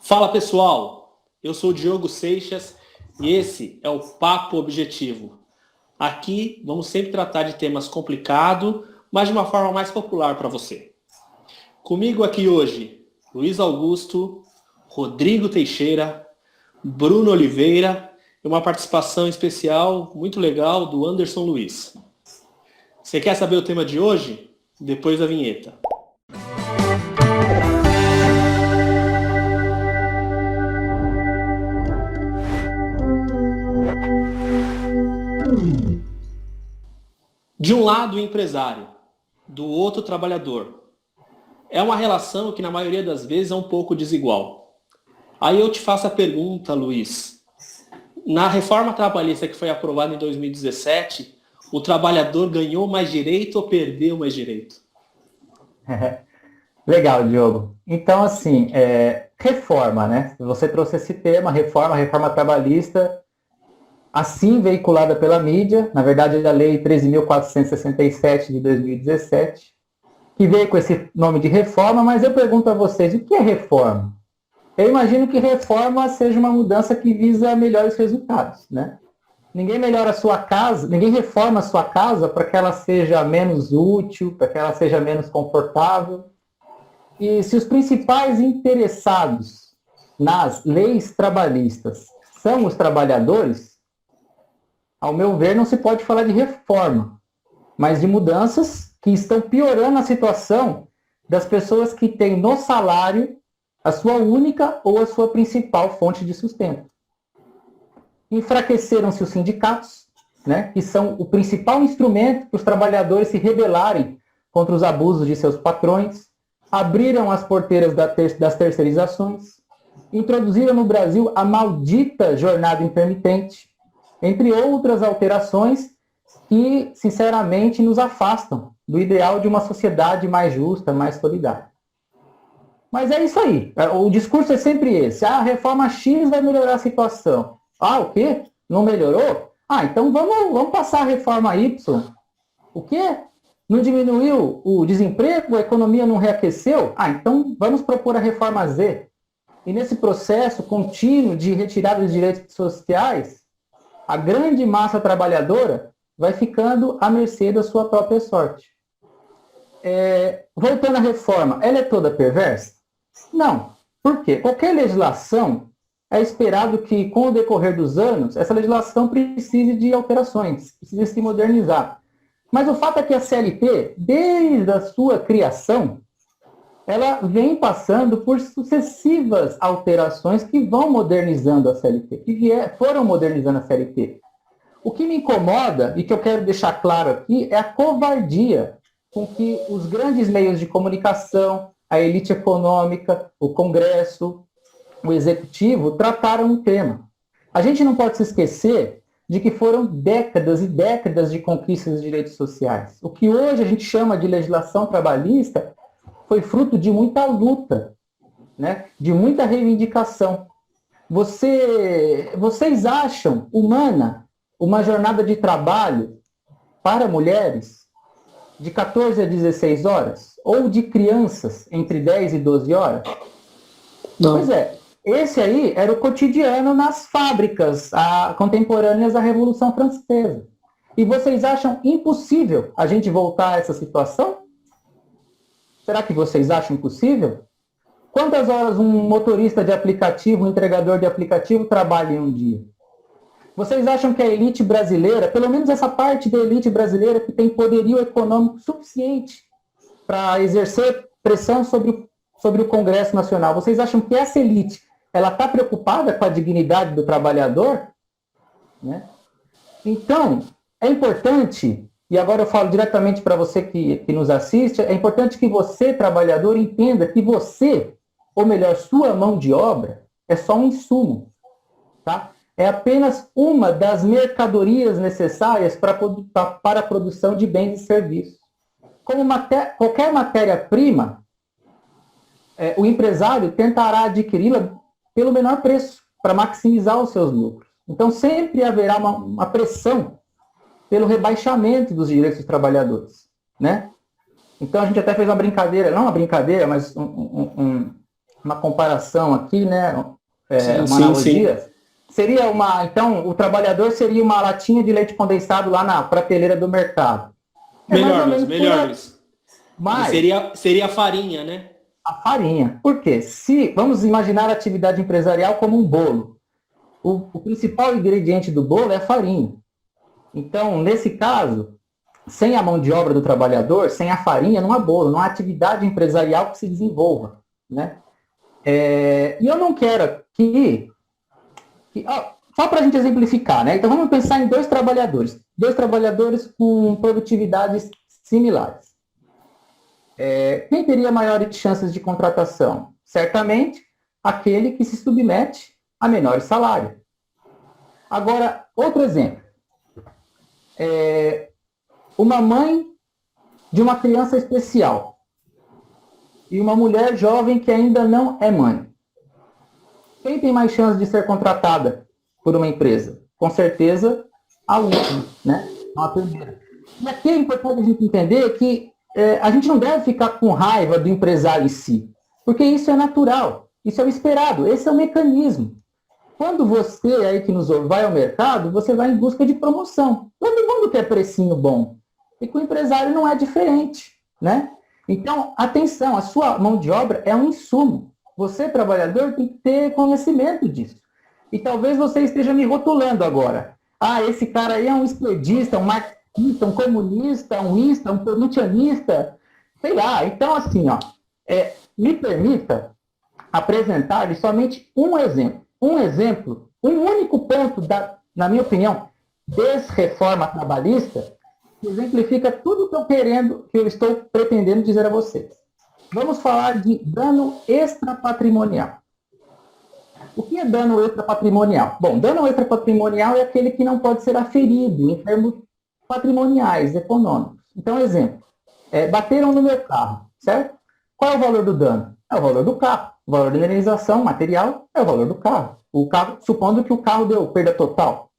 Fala pessoal, eu sou o Diogo Seixas e esse é o Papo Objetivo. Aqui vamos sempre tratar de temas complicados, mas de uma forma mais popular para você. Comigo aqui hoje, Luiz Augusto, Rodrigo Teixeira, Bruno Oliveira e uma participação especial muito legal do Anderson Luiz. Você quer saber o tema de hoje? Depois da vinheta. De um lado o empresário, do outro o trabalhador. É uma relação que na maioria das vezes é um pouco desigual. Aí eu te faço a pergunta, Luiz. Na reforma trabalhista que foi aprovada em 2017, o trabalhador ganhou mais direito ou perdeu mais direito? Legal, Diogo. Então, assim, reforma, né? Você trouxe esse tema, reforma trabalhista, assim veiculada pela mídia, na verdade é a Lei 13.467 de 2017, que veio com esse nome de reforma, mas eu pergunto a vocês, o que é reforma? Eu imagino que reforma seja uma mudança que visa melhores resultados, né? Ninguém melhora a sua casa, ninguém reforma a sua casa para que ela seja menos útil, para que ela seja menos confortável. E se os principais interessados nas leis trabalhistas são os trabalhadores, ao meu ver, não se pode falar de reforma, mas de mudanças que estão piorando a situação das pessoas que têm no salário a sua única ou a sua principal fonte de sustento. Enfraqueceram-se os sindicatos, né, que são o principal instrumento para os trabalhadores se rebelarem contra os abusos de seus patrões, abriram as porteiras das terceirizações, introduziram no Brasil a maldita jornada intermitente, entre outras alterações que, sinceramente, nos afastam do ideal de uma sociedade mais justa, mais solidária. Mas é isso aí. O discurso é sempre esse. A reforma X vai melhorar a situação. Ah, o quê? Não melhorou? Ah, então vamos passar a reforma Y. O quê? Não diminuiu o desemprego? A economia não reaqueceu? Ah, então vamos propor a reforma Z. E nesse processo contínuo de retirada de direitos sociais, a grande massa trabalhadora vai ficando à mercê da sua própria sorte. Voltando à reforma, ela é toda perversa? Não. Por quê? Qualquer legislação é esperado que, com o decorrer dos anos, essa legislação precise de alterações, precise se modernizar. Mas o fato é que a CLT, desde a sua criação, ela vem passando por sucessivas alterações que vão modernizando a CLT, foram modernizando a CLT. O que me incomoda, e que eu quero deixar claro aqui, é a covardia com que os grandes meios de comunicação, a elite econômica, o Congresso, o Executivo, trataram o tema. A gente não pode se esquecer de que foram décadas e décadas de conquistas de direitos sociais. O que hoje a gente chama de legislação trabalhista foi fruto de muita luta, né? De muita reivindicação. Vocês acham humana uma jornada de trabalho para mulheres de 14 a 16 horas? Ou de crianças entre 10 e 12 horas? Não. Pois é, esse aí era o cotidiano nas fábricas contemporâneas da Revolução Francesa. E vocês acham impossível a gente voltar a essa situação? Será que vocês acham impossível? Quantas horas um motorista de aplicativo, um entregador de aplicativo trabalha em um dia? Vocês acham que a elite brasileira, pelo menos essa parte da elite brasileira que tem poderio econômico suficiente para exercer pressão sobre o Congresso Nacional, vocês acham que essa elite ela está preocupada com a dignidade do trabalhador? Né? Então, é importante, e agora eu falo diretamente para você que nos assiste, é importante que você, trabalhador, entenda que você, ou melhor, sua mão de obra, é só um insumo. Tá? É apenas uma das mercadorias necessárias para a produção de bens e serviços. Como qualquer matéria-prima, o empresário tentará adquiri-la pelo menor preço, para maximizar os seus lucros. Então, sempre haverá uma pressão pelo rebaixamento dos direitos dos trabalhadores. Né? Então, a gente até fez uma brincadeira, não uma brincadeira, mas uma comparação aqui, né? Uma sim, analogia. sim. Seria então, o trabalhador seria uma latinha de leite condensado lá na prateleira do mercado. É mais ou menos por aí. Luiz. Ele Mas seria a farinha, né? a farinha. Por quê? Se vamos imaginar a atividade empresarial como um bolo. O principal ingrediente do bolo é a farinha. Então, nesse caso, sem a mão de obra do trabalhador, sem a farinha, não há bolo, não há atividade empresarial que se desenvolva, né? E eu não quero só para a gente exemplificar, né? Então vamos pensar em dois trabalhadores com produtividades similares. Quem teria maiores chances de contratação? Certamente aquele que se submete a menor salário. Agora, outro exemplo. Uma mãe de uma criança especial e uma mulher jovem que ainda não é mãe. Quem tem mais chance de ser contratada por uma empresa? Com certeza, a última, né? Não a primeira. E aqui é importante a gente entender que a gente não deve ficar com raiva do empresário em si, porque isso é natural, isso é o esperado, esse é o mecanismo. Quando você aí que nos ouve vai ao mercado, você vai em busca de promoção. Todo mundo quer precinho bom. E com o empresário não é diferente, né? Então, atenção, a sua mão de obra é um insumo. Você, trabalhador, tem que ter conhecimento disso. E talvez você esteja me rotulando agora. Esse cara aí é um esquerdista, um marxista, um comunista, um ista, um produtianista, sei lá. Então, assim, me permita apresentar-lhe somente um exemplo. Um único ponto, na minha opinião, desreforma trabalhista, que exemplifica tudo que eu estou pretendendo dizer a vocês. Vamos falar de dano extrapatrimonial. O que é dano extrapatrimonial? Bom, dano extrapatrimonial é aquele que não pode ser aferido em termos patrimoniais, econômicos. Então, exemplo, bateram no meu carro, certo? Qual é o valor do dano? É o valor do carro. O valor da indenização material é o valor do carro. Supondo que o carro deu perda total.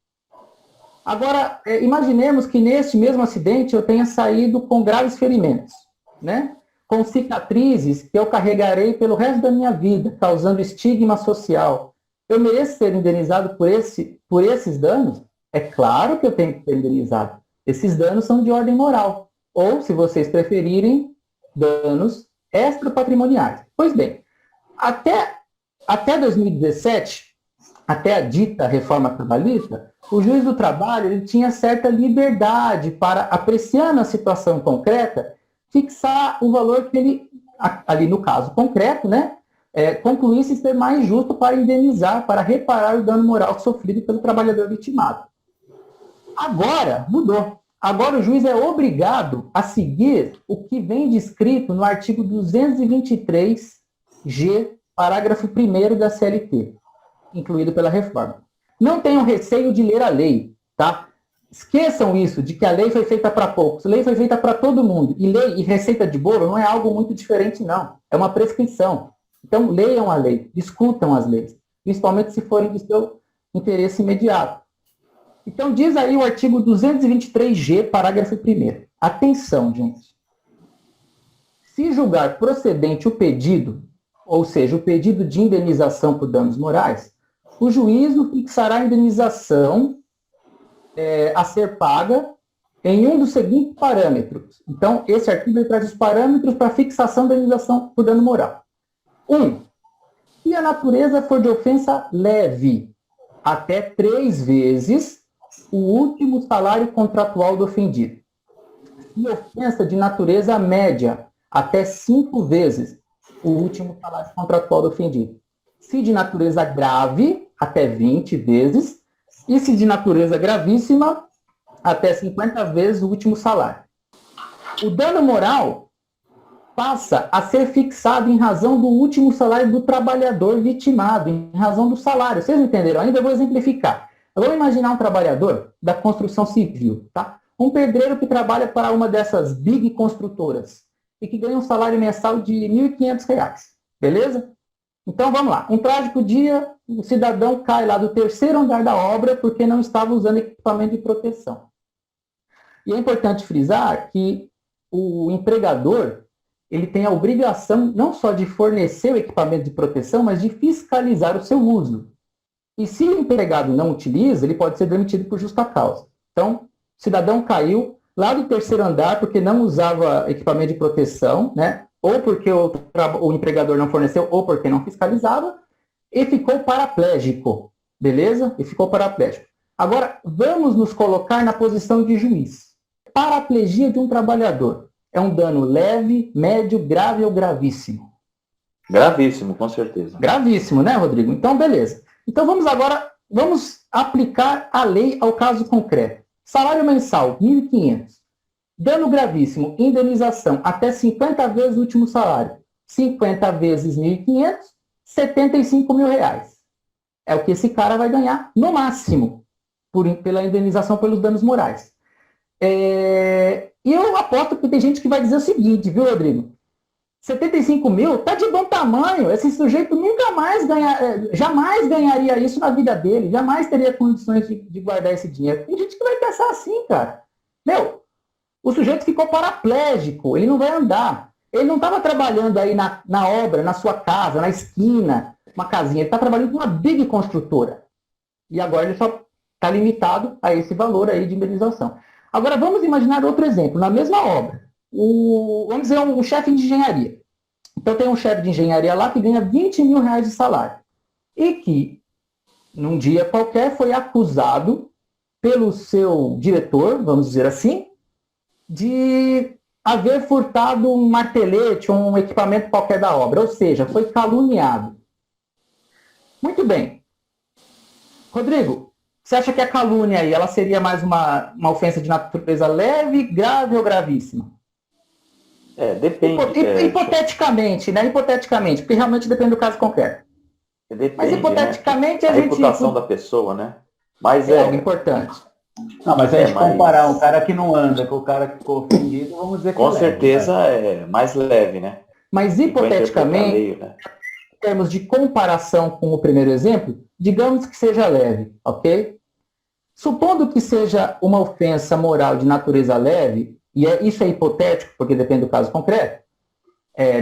Agora, imaginemos que neste mesmo acidente eu tenha saído com graves ferimentos, né? Com cicatrizes que eu carregarei pelo resto da minha vida, causando estigma social. Eu mereço ser indenizado por esses danos? É claro que eu tenho que ser indenizado. Esses danos são de ordem moral. Ou, se vocês preferirem, danos extrapatrimoniais. Pois bem, até 2017, até a dita reforma trabalhista, o juiz do trabalho ele tinha certa liberdade para, apreciando a situação concreta, fixar o valor que ele, ali no caso concreto, né, concluísse ser mais justo para indenizar, para reparar o dano moral sofrido pelo trabalhador vitimado. Agora, mudou. Agora o juiz é obrigado a seguir o que vem descrito no artigo 223G, parágrafo 1º da CLT, incluído pela reforma. Não tenham receio de ler a lei, tá? Esqueçam isso, de que a lei foi feita para poucos. A lei foi feita para todo mundo. E lei e receita de bolo não é algo muito diferente, não. É uma prescrição. Então, leiam a lei, discutam as leis, principalmente se forem de seu interesse imediato. Então, diz aí o artigo 223G, parágrafo 1º. Atenção, gente. Se julgar procedente o pedido, ou seja, o pedido de indenização por danos morais, o juízo fixará a indenização a ser paga em um dos seguintes parâmetros. Então, esse artigo traz os parâmetros para fixação da indenização por dano moral. 1. Se a natureza for de ofensa leve, até 3 vezes o último salário contratual do ofendido. Se ofensa de natureza média, até 5 vezes o último salário contratual do ofendido. Se de natureza grave, até 20 vezes. E se de natureza gravíssima, até 50 vezes o último salário. O dano moral passa a ser fixado em razão do último salário do trabalhador vitimado, em razão do salário. Vocês entenderam? Ainda vou exemplificar. Vamos imaginar um trabalhador da construção civil, tá? Um pedreiro que trabalha para uma dessas big construtoras e que ganha um salário mensal de R$ 1.500, beleza? Então vamos lá. Um trágico dia, o cidadão cai lá do 3º andar da obra porque não estava usando equipamento de proteção. E é importante frisar que o empregador ele tem a obrigação não só de fornecer o equipamento de proteção, mas de fiscalizar o seu uso. E se o empregado não utiliza, ele pode ser demitido por justa causa. Então, o cidadão caiu lá do terceiro andar porque não usava equipamento de proteção, né? Ou porque o empregador não forneceu, ou porque não fiscalizava, e ficou paraplégico, beleza? E ficou paraplégico. Agora, vamos nos colocar na posição de juiz. Paraplegia de um trabalhador é um dano leve, médio, grave ou gravíssimo? Gravíssimo, com certeza. Gravíssimo, né, Rodrigo? Então, beleza. Então, vamos aplicar a lei ao caso concreto. Salário mensal, 1.500. Dano gravíssimo, indenização até 50 vezes o último salário. 50 vezes 1.500, 75 mil reais. É o que esse cara vai ganhar, no máximo, pela indenização pelos danos morais. E eu aposto que tem gente que vai dizer o seguinte, viu, Rodrigo? 75 mil tá de bom tamanho. Esse sujeito nunca mais jamais ganharia isso na vida dele, jamais teria condições de guardar esse dinheiro. Tem gente que vai pensar assim, cara. Meu, o sujeito ficou paraplégico, ele não vai andar. Ele não estava trabalhando aí na obra, na sua casa, na esquina, uma casinha. Ele está trabalhando com uma big construtora. E agora ele só está limitado a esse valor aí de indenização. Agora vamos imaginar outro exemplo, na mesma obra. Vamos dizer um chefe de engenharia. Então tem um chefe de engenharia lá que ganha 20 mil reais de salário. E que, num dia qualquer, foi acusado pelo seu diretor, vamos dizer assim, de haver furtado um martelete ou um equipamento qualquer da obra. Ou seja, foi caluniado. Muito bem. Rodrigo, você acha que a calúnia aí, ela seria mais uma ofensa de natureza leve, grave ou gravíssima? Depende. Hipoteticamente, né? Hipoteticamente, porque realmente depende do caso concreto. Depende, mas hipoteticamente né? a gente... reputação da pessoa, né? Mas é algo importante. Não, mas se a gente comparar um cara que não anda com o cara que ficou ofendido, vamos dizer que com certeza é mais leve, né? Mas hipoteticamente, né? Em termos de comparação com o primeiro exemplo, digamos que seja leve, ok? Supondo que seja uma ofensa moral de natureza leve, e isso é hipotético, porque depende do caso concreto,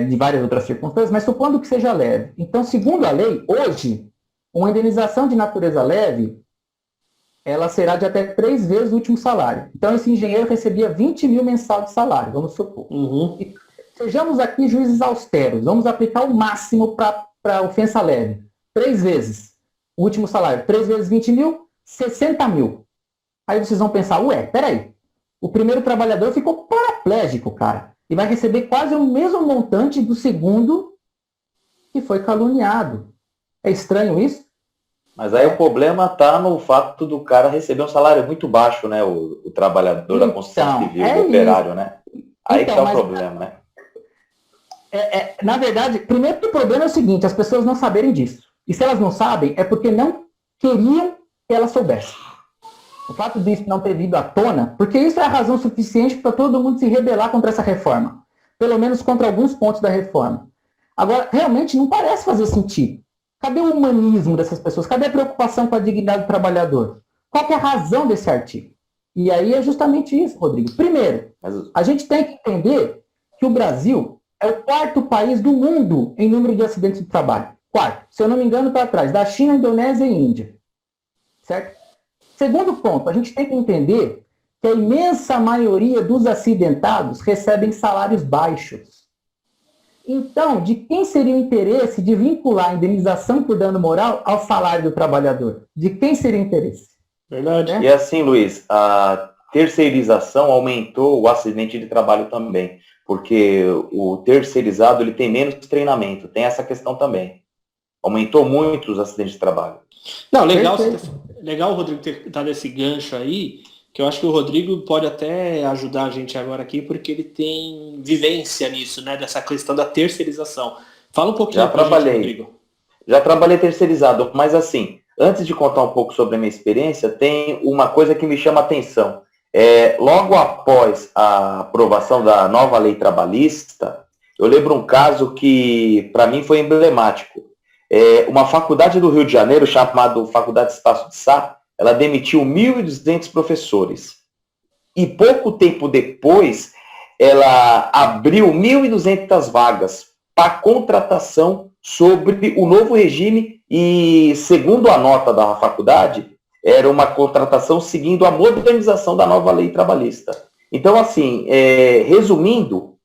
de várias outras circunstâncias, mas supondo que seja leve. Então, segundo a lei, hoje, uma indenização de natureza leve, ela será de até 3 vezes o último salário. Então, esse engenheiro recebia 20 mil mensal de salário, vamos supor. E sejamos aqui juízes austeros, vamos aplicar o máximo para ofensa leve. 3 vezes o último salário, 3 vezes 20 mil, 60 mil. Aí vocês vão pensar, peraí, o primeiro trabalhador ficou paraplégico, cara, e vai receber quase o mesmo montante do segundo que foi caluniado. É estranho isso? Mas aí o problema está no fato do cara receber um salário muito baixo, né? O trabalhador da construção civil, o operário, né? Aí então, que está o problema, né? Na verdade, primeiro que o problema é o seguinte, as pessoas não saberem disso. E se elas não sabem, é porque não queriam que elas soubessem. O fato disso não ter vindo à tona, porque isso é a razão suficiente para todo mundo se rebelar contra essa reforma. Pelo menos contra alguns pontos da reforma. Agora, realmente não parece fazer sentido. Cadê o humanismo dessas pessoas? Cadê a preocupação com a dignidade do trabalhador? Qual que é a razão desse artigo? E aí é justamente isso, Rodrigo. Primeiro, a gente tem que entender que o Brasil é o 4º país do mundo em número de acidentes de trabalho. 4º. Se eu não me engano, está atrás da China, Indonésia e Índia. Certo? Segundo ponto, a gente tem que entender que a imensa maioria dos acidentados recebem salários baixos. Então, de quem seria o interesse de vincular a indenização por dano moral ao salário do trabalhador? De quem seria o interesse? Verdade. E assim, Luiz, a terceirização aumentou o acidente de trabalho também, porque o terceirizado ele tem menos treinamento, tem essa questão também. Aumentou muito os acidentes de trabalho. Não, legal o Rodrigo ter dado esse gancho aí, que eu acho que o Rodrigo pode até ajudar a gente agora aqui, porque ele tem vivência nisso, né, dessa questão da terceirização. Fala um pouquinho pra gente, Rodrigo. Já trabalhei terceirizado, mas assim, antes de contar um pouco sobre a minha experiência, tem uma coisa que me chama a atenção. Logo após a aprovação da nova lei trabalhista, eu lembro um caso que, para mim, foi emblemático. Uma faculdade do Rio de Janeiro, chamada Faculdade Estácio de Sá, ela demitiu 1.200 professores. E pouco tempo depois, ela abriu 1.200 vagas para contratação sobre o novo regime e, segundo a nota da faculdade, era uma contratação seguindo a modernização da nova lei trabalhista. Então, assim, resumindo,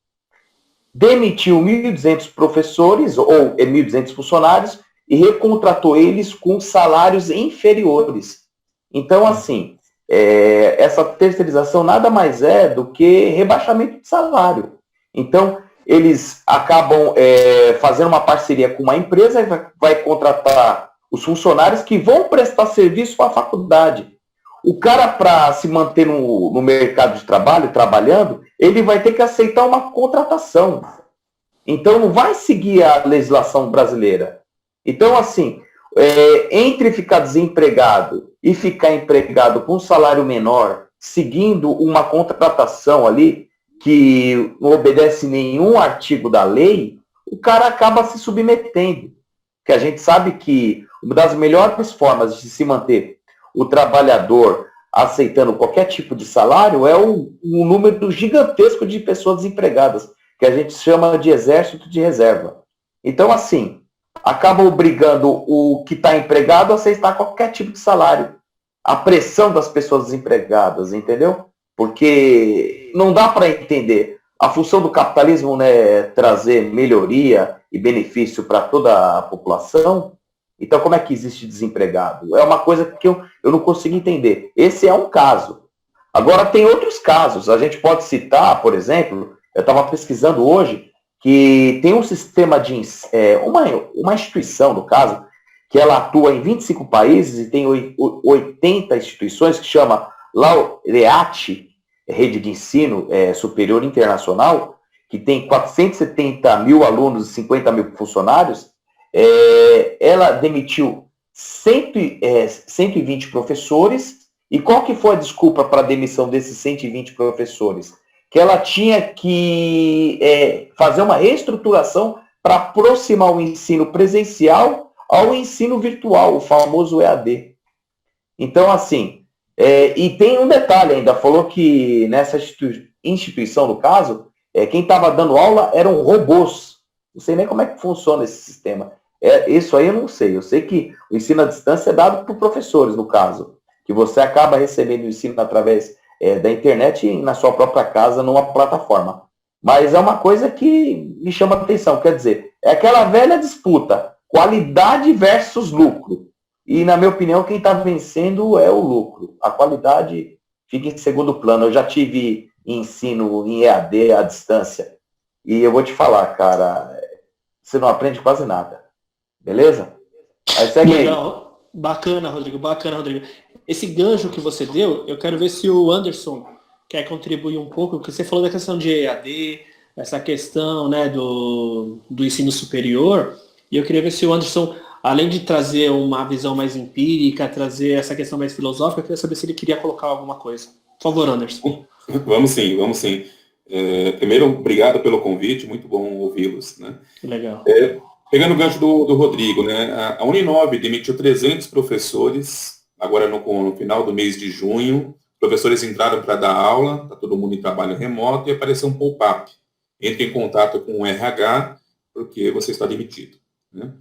demitiu 1.200 professores ou 1.200 funcionários e recontratou eles com salários inferiores. Então, assim, essa terceirização nada mais é do que rebaixamento de salário. Então, eles acabam fazendo uma parceria com uma empresa e vai contratar os funcionários que vão prestar serviço para a faculdade. O cara, para se manter no mercado de trabalho, trabalhando, ele vai ter que aceitar uma contratação. Então, não vai seguir a legislação brasileira. Então, assim, entre ficar desempregado e ficar empregado com um salário menor, seguindo uma contratação ali, que não obedece nenhum artigo da lei, o cara acaba se submetendo. Porque a gente sabe que uma das melhores formas de se manter o trabalhador aceitando qualquer tipo de salário é um número gigantesco de pessoas desempregadas, que a gente chama de exército de reserva. Então, assim, acaba obrigando o que está empregado a aceitar qualquer tipo de salário. A pressão das pessoas desempregadas, entendeu? Porque não dá para entender. A função do capitalismo, né, é trazer melhoria e benefício para toda a população. Então, como é que existe desempregado? É uma coisa que eu não consigo entender. Esse é um caso. Agora, tem outros casos. A gente pode citar, por exemplo, eu estava pesquisando hoje, que tem um sistema de... uma instituição, no caso, que ela atua em 25 países e tem 80 instituições, que chama Laureate, Rede de Ensino Superior Internacional, que tem 470 mil alunos e 50 mil funcionários. Ela demitiu 120 professores. E qual que foi a desculpa para a demissão desses 120 professores? Que ela tinha que fazer uma reestruturação para aproximar o ensino presencial ao ensino virtual, o famoso EAD. Então, assim, e tem um detalhe ainda, falou que nessa instituição, no caso, quem estava dando aula eram robôs. Não sei nem como é que funciona esse sistema. Isso aí eu não sei. Eu sei que o ensino à distância é dado por professores, no caso, que você acaba recebendo o ensino através da internet e na sua própria casa, numa plataforma. Mas é uma coisa que me chama a atenção, quer dizer, é aquela velha disputa, qualidade versus lucro. E, na minha opinião, quem está vencendo é o lucro. A qualidade fica em segundo plano. Eu já tive ensino em EAD à distância. E eu vou te falar, cara, você não aprende quase nada. Beleza? Aí segue aí. Bacana, Rodrigo, bacana, Rodrigo. Esse gancho que você deu, eu quero ver se o Anderson quer contribuir um pouco, porque você falou da questão de EAD, essa questão, né, do ensino superior, e eu queria ver se o Anderson, além de trazer uma visão mais empírica, trazer essa questão mais filosófica, eu queria saber se ele queria colocar alguma coisa. Por favor, Anderson. Vamos sim. Primeiro, obrigado pelo convite, muito bom ouvi-los, né? Legal. Pegando o gancho do Rodrigo, né? A Uninove demitiu 300 professores, agora no final do mês de junho. Professores entraram para dar aula, está todo mundo em trabalho remoto, e apareceu um pop-up. Entre em contato com o RH, porque você está demitido. Né?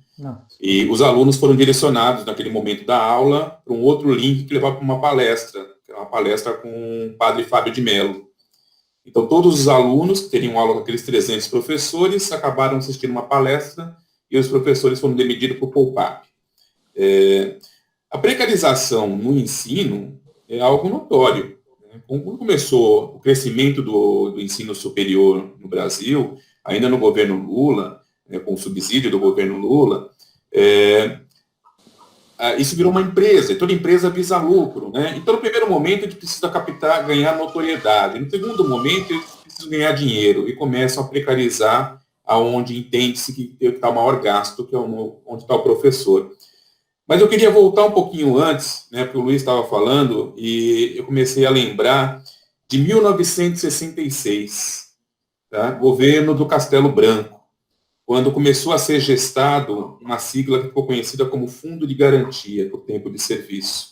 E os alunos foram direcionados, naquele momento da aula, para um outro link que levava para uma palestra, que é uma palestra com o padre Fábio de Mello. Então, todos os alunos que teriam aula com aqueles 300 professores acabaram assistindo uma palestra e os professores foram demitidos por pop-up. A precarização no ensino é algo notório. Né? Quando começou o crescimento do ensino superior no Brasil, ainda no governo Lula, com o subsídio do governo Lula, isso virou uma empresa, e toda empresa visa lucro. Né? Então, no primeiro momento, a gente precisa ganhar notoriedade. No segundo momento, eles precisam ganhar dinheiro e começam a precarizar aonde entende-se que está o maior gasto, que é onde está o professor. Mas eu queria voltar um pouquinho antes, né, porque o Luiz estava falando, e eu comecei a lembrar de 1966, tá? Governo do Castelo Branco, quando começou a ser gestado uma sigla que ficou conhecida como Fundo de Garantia por Tempo de Serviço.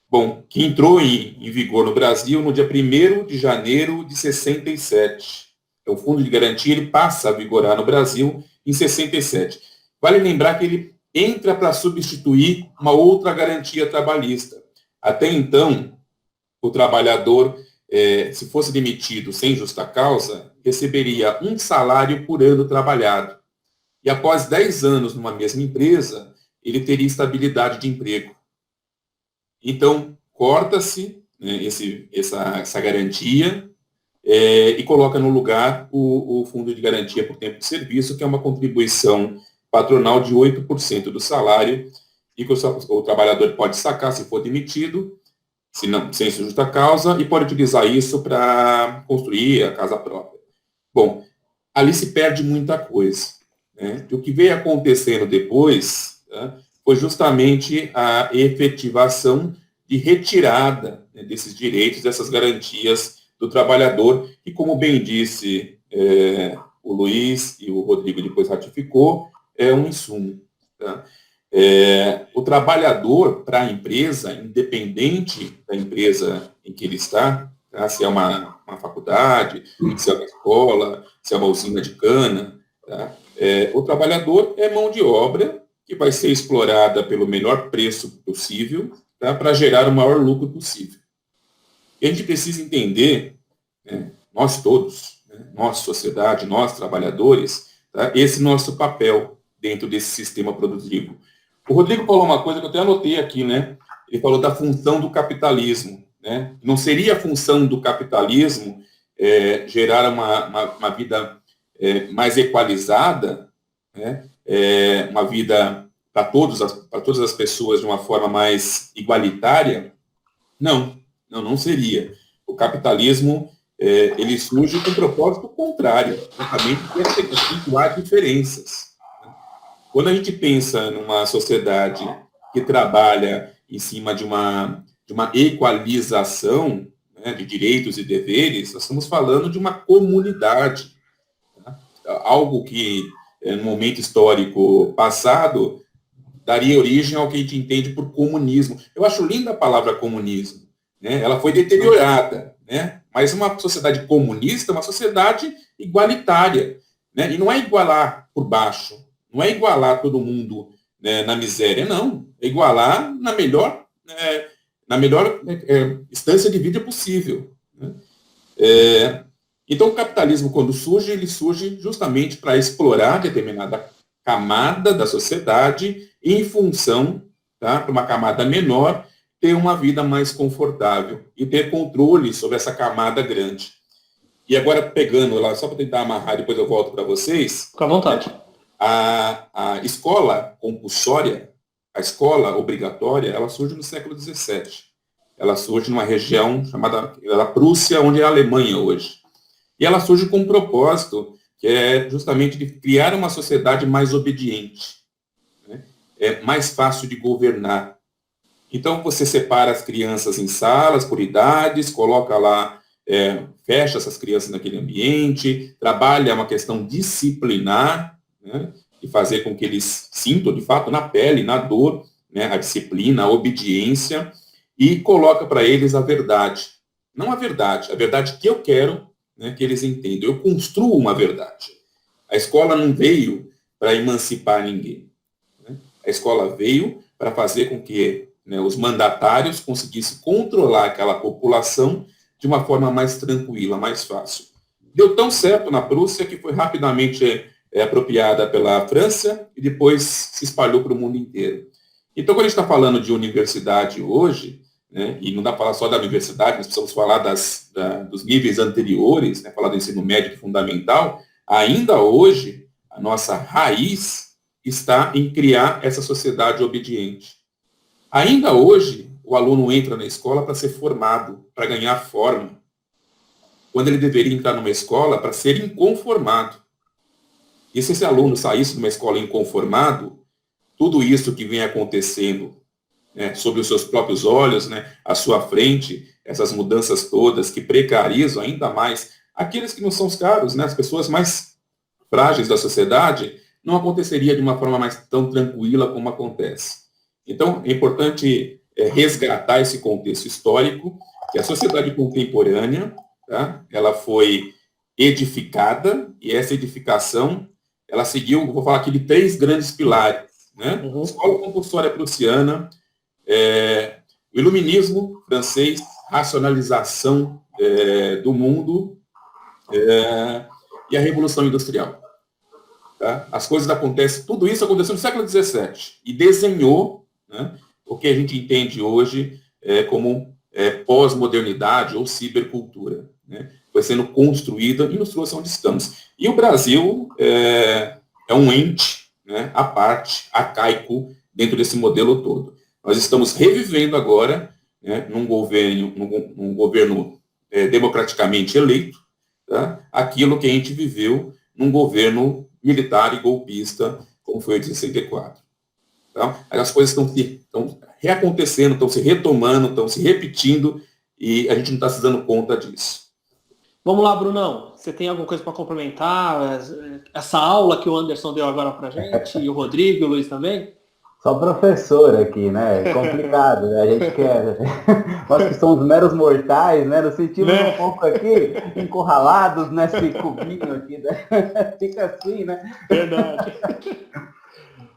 Bom, que entrou em vigor no Brasil no dia 1º de janeiro de 67. O Fundo de Garantia ele passa a vigorar no Brasil em 67. Vale lembrar que ele entra para substituir uma outra garantia trabalhista. Até então, o trabalhador, se fosse demitido sem justa causa, receberia um salário por ano trabalhado. E após 10 anos numa mesma empresa, ele teria estabilidade de emprego. Então, corta-se, né, essa garantia e coloca no lugar o Fundo de Garantia por Tempo de Serviço, que é uma contribuição patronal de 8% do salário, e que o trabalhador pode sacar se for demitido, se não, sem justa causa, e pode utilizar isso para construir a casa própria. Bom, ali se perde muita coisa, né? O que veio acontecendo depois, né, foi justamente a efetivação de retirada, né, desses direitos, dessas garantias do trabalhador, que, como bem disse o Luiz e o Rodrigo depois ratificou, é um insumo. Tá? O trabalhador, para a empresa, independente da empresa em que ele está, tá? Se é uma faculdade, se é uma escola, se é uma usina de cana, tá? O trabalhador é mão de obra que vai ser explorada pelo melhor preço possível, tá? Para gerar o maior lucro possível. E a gente precisa entender, né, nós todos, né, nossa sociedade, nós trabalhadores, tá? Esse nosso papel dentro desse sistema produtivo. O Rodrigo falou uma coisa que eu até anotei aqui, né? Ele falou da função do capitalismo, né? Não seria a função do capitalismo gerar uma vida mais equalizada, né? Uma vida para todas as pessoas de uma forma mais igualitária? Não seria. O capitalismo ele surge com um propósito contrário, exatamente para acentuar diferenças. Quando a gente pensa numa sociedade que trabalha em cima de uma equalização, né, de direitos e deveres, nós estamos falando de uma comunidade. Tá? Algo que, no momento histórico passado, daria origem ao que a gente entende por comunismo. Eu acho linda a palavra comunismo. Né? Ela foi deteriorada, né? Mas uma sociedade comunista é uma sociedade igualitária. Né? E não é igualar por baixo. Não é igualar todo mundo, né, na miséria, não. É igualar na melhor instância de vida possível. Né? Então, o capitalismo, quando surge, ele surge justamente para explorar determinada camada da sociedade em função, tá, para uma camada menor, ter uma vida mais confortável e ter controle sobre essa camada grande. E agora, pegando lá, só para tentar amarrar, depois eu volto para vocês. Fica à vontade. A escola compulsória, a escola obrigatória, ela surge no século XVII. Ela surge numa região chamada Prússia, onde é a Alemanha hoje. E ela surge com um propósito, que é justamente de criar uma sociedade mais obediente, né? É mais fácil de governar. Então, você separa as crianças em salas, por idades, coloca lá, fecha essas crianças naquele ambiente, trabalha uma questão disciplinar, né, e fazer com que eles sintam, de fato, na pele, na dor, né, a disciplina, a obediência, e coloca para eles a verdade. Não a verdade que eu quero, né, que eles entendam. Eu construo uma verdade. A escola não veio para emancipar ninguém. Né? A escola veio para fazer com que, né, os mandatários conseguissem controlar aquela população de uma forma mais tranquila, mais fácil. Deu tão certo na Prússia que foi rapidamente apropriada pela França e depois se espalhou para o mundo inteiro. Então, quando a gente está falando de universidade hoje, né, e não dá para falar só da universidade, nós precisamos falar dos níveis anteriores, né, falar do ensino médio e fundamental, ainda hoje, a nossa raiz está em criar essa sociedade obediente. Ainda hoje, o aluno entra na escola para ser formado, para ganhar forma, quando ele deveria entrar numa escola para ser inconformado. E se esse aluno saísse de uma escola inconformado, tudo isso que vem acontecendo, né, sob os seus próprios olhos, né, à sua frente, essas mudanças todas que precarizam ainda mais aqueles que não são os caros, né, as pessoas mais frágeis da sociedade, não aconteceria de uma forma mais tão tranquila como acontece. Então, é importante resgatar esse contexto histórico, que a sociedade contemporânea, tá, ela foi edificada, e essa edificação, ela seguiu, vou falar aqui de 3 grandes pilares, né? Escola compulsória prussiana, o iluminismo francês, racionalização do mundo, e a Revolução Industrial. Tá? As coisas acontecem, tudo isso aconteceu no século XVII e desenhou, né, o que a gente entende hoje como pós-modernidade ou cibercultura, né? Foi sendo construída e nos trouxe onde estamos. E o Brasil é um ente, né, à parte, arcaico, dentro desse modelo todo. Nós estamos revivendo agora, né, num governo democraticamente eleito, tá, aquilo que a gente viveu num governo militar e golpista, como foi o de 64. Então, as coisas estão reacontecendo, estão se retomando, estão se repetindo, e a gente não está se dando conta disso. Vamos lá, Brunão. Você tem alguma coisa para complementar? Essa aula que o Anderson deu agora para a gente, e o Rodrigo e o Luiz também? Só professor aqui, né? É complicado, né? A gente quer... Nós que somos meros mortais, né? Nos sentimos um pouco aqui encurralados nesse cubinho aqui, né? Fica assim, né? Verdade.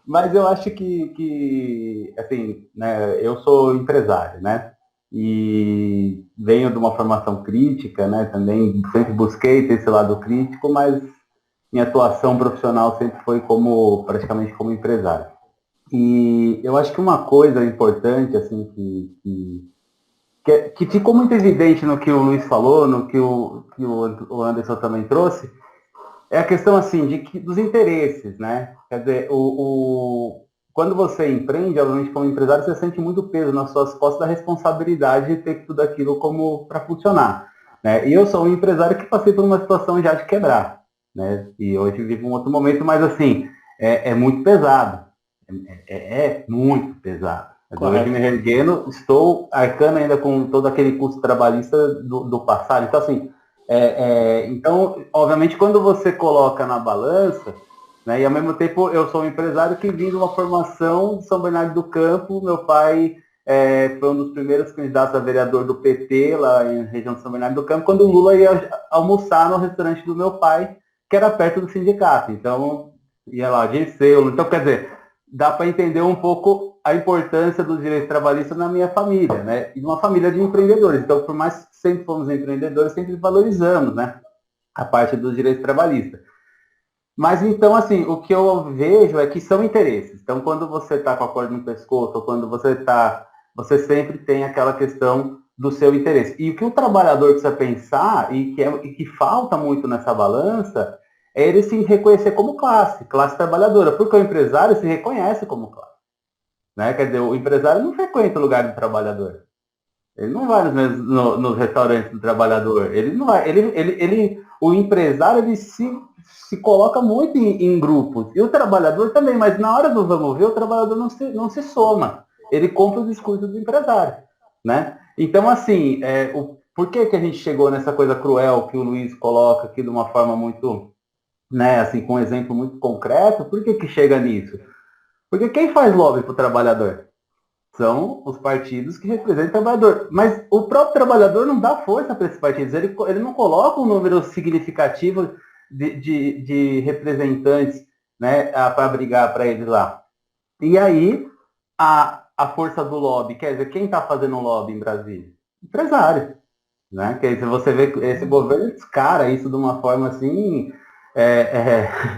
Mas eu acho que assim, né? Eu sou empresário, né? E venho de uma formação crítica, né? Também sempre busquei ter esse lado crítico, mas minha atuação profissional sempre foi praticamente como empresário. E eu acho que uma coisa importante, assim, que ficou muito evidente no que o Luiz falou, no que o Anderson também trouxe, é a questão, assim, dos interesses, né? Quer dizer, quando você empreende, obviamente, como empresário, você sente muito peso nas suas costas da responsabilidade de ter tudo aquilo como para funcionar, né? E eu sou um empresário que passei por uma situação já de quebrar, né? E hoje vivo um outro momento, mas, assim, é muito pesado. É muito pesado. Hoje me reerguendo, estou arcando ainda com todo aquele custo trabalhista do passado. Então, assim, então, obviamente, quando você coloca na balança, né, e ao mesmo tempo eu sou um empresário que vim de uma formação de São Bernardo do Campo, meu pai foi um dos primeiros candidatos a vereador do PT, lá em região de São Bernardo do Campo, quando o Lula ia almoçar no restaurante do meu pai, que era perto do sindicato. Então, ia lá, Dirceu. Então, quer dizer, dá para entender um pouco a importância dos direitos trabalhistas na minha família, né? E numa família de empreendedores. Então, por mais que sempre fomos empreendedores, sempre valorizamos, né, a parte dos direitos trabalhistas. Mas, então, assim, o que eu vejo é que são interesses. Então, quando você está com a corda no pescoço, ou quando você sempre tem aquela questão do seu interesse. E o que o trabalhador precisa pensar, e que falta muito nessa balança, é ele se reconhecer como classe trabalhadora, porque o empresário se reconhece como classe, né? Quer dizer, o empresário não frequenta o lugar do trabalhador, ele não vai nos restaurantes do trabalhador, ele não vai, o empresário ele se coloca muito em grupos, e o trabalhador também, mas na hora do vamos ver, o trabalhador não se soma, ele compra o discurso do empresário, né? Então, assim, por que a gente chegou nessa coisa cruel que o Luiz coloca aqui de uma forma muito, né, assim, com um exemplo muito concreto? Por que chega nisso? Porque quem faz lobby para o trabalhador? São os partidos que representam o trabalhador. Mas o próprio trabalhador não dá força para esses partidos. Ele não coloca um número significativo de representantes, né, para brigar para eles lá. E aí, a força do lobby, quer dizer, quem está fazendo lobby em Brasília? Empresário. Né? Que se você vê esse governo descara isso de uma forma assim...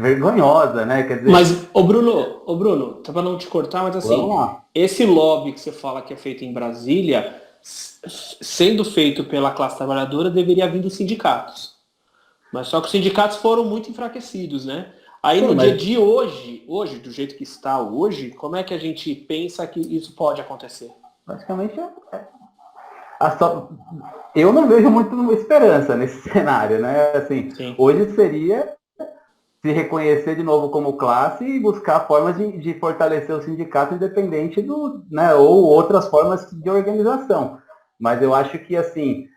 vergonhosa, né? Quer dizer... Mas, ô Bruno, só para não te cortar, mas assim, esse lobby que você fala que é feito em Brasília, sendo feito pela classe trabalhadora, deveria vir dos sindicatos. Mas só que os sindicatos foram muito enfraquecidos, né? Aí no dia de hoje, do jeito que está hoje, como é que a gente pensa que isso pode acontecer? Praticamente eu não vejo muito esperança nesse cenário, né? Assim, sim. Hoje seria se reconhecer de novo como classe e buscar formas de fortalecer o sindicato independente né, ou outras formas de organização. Mas eu acho que, assim,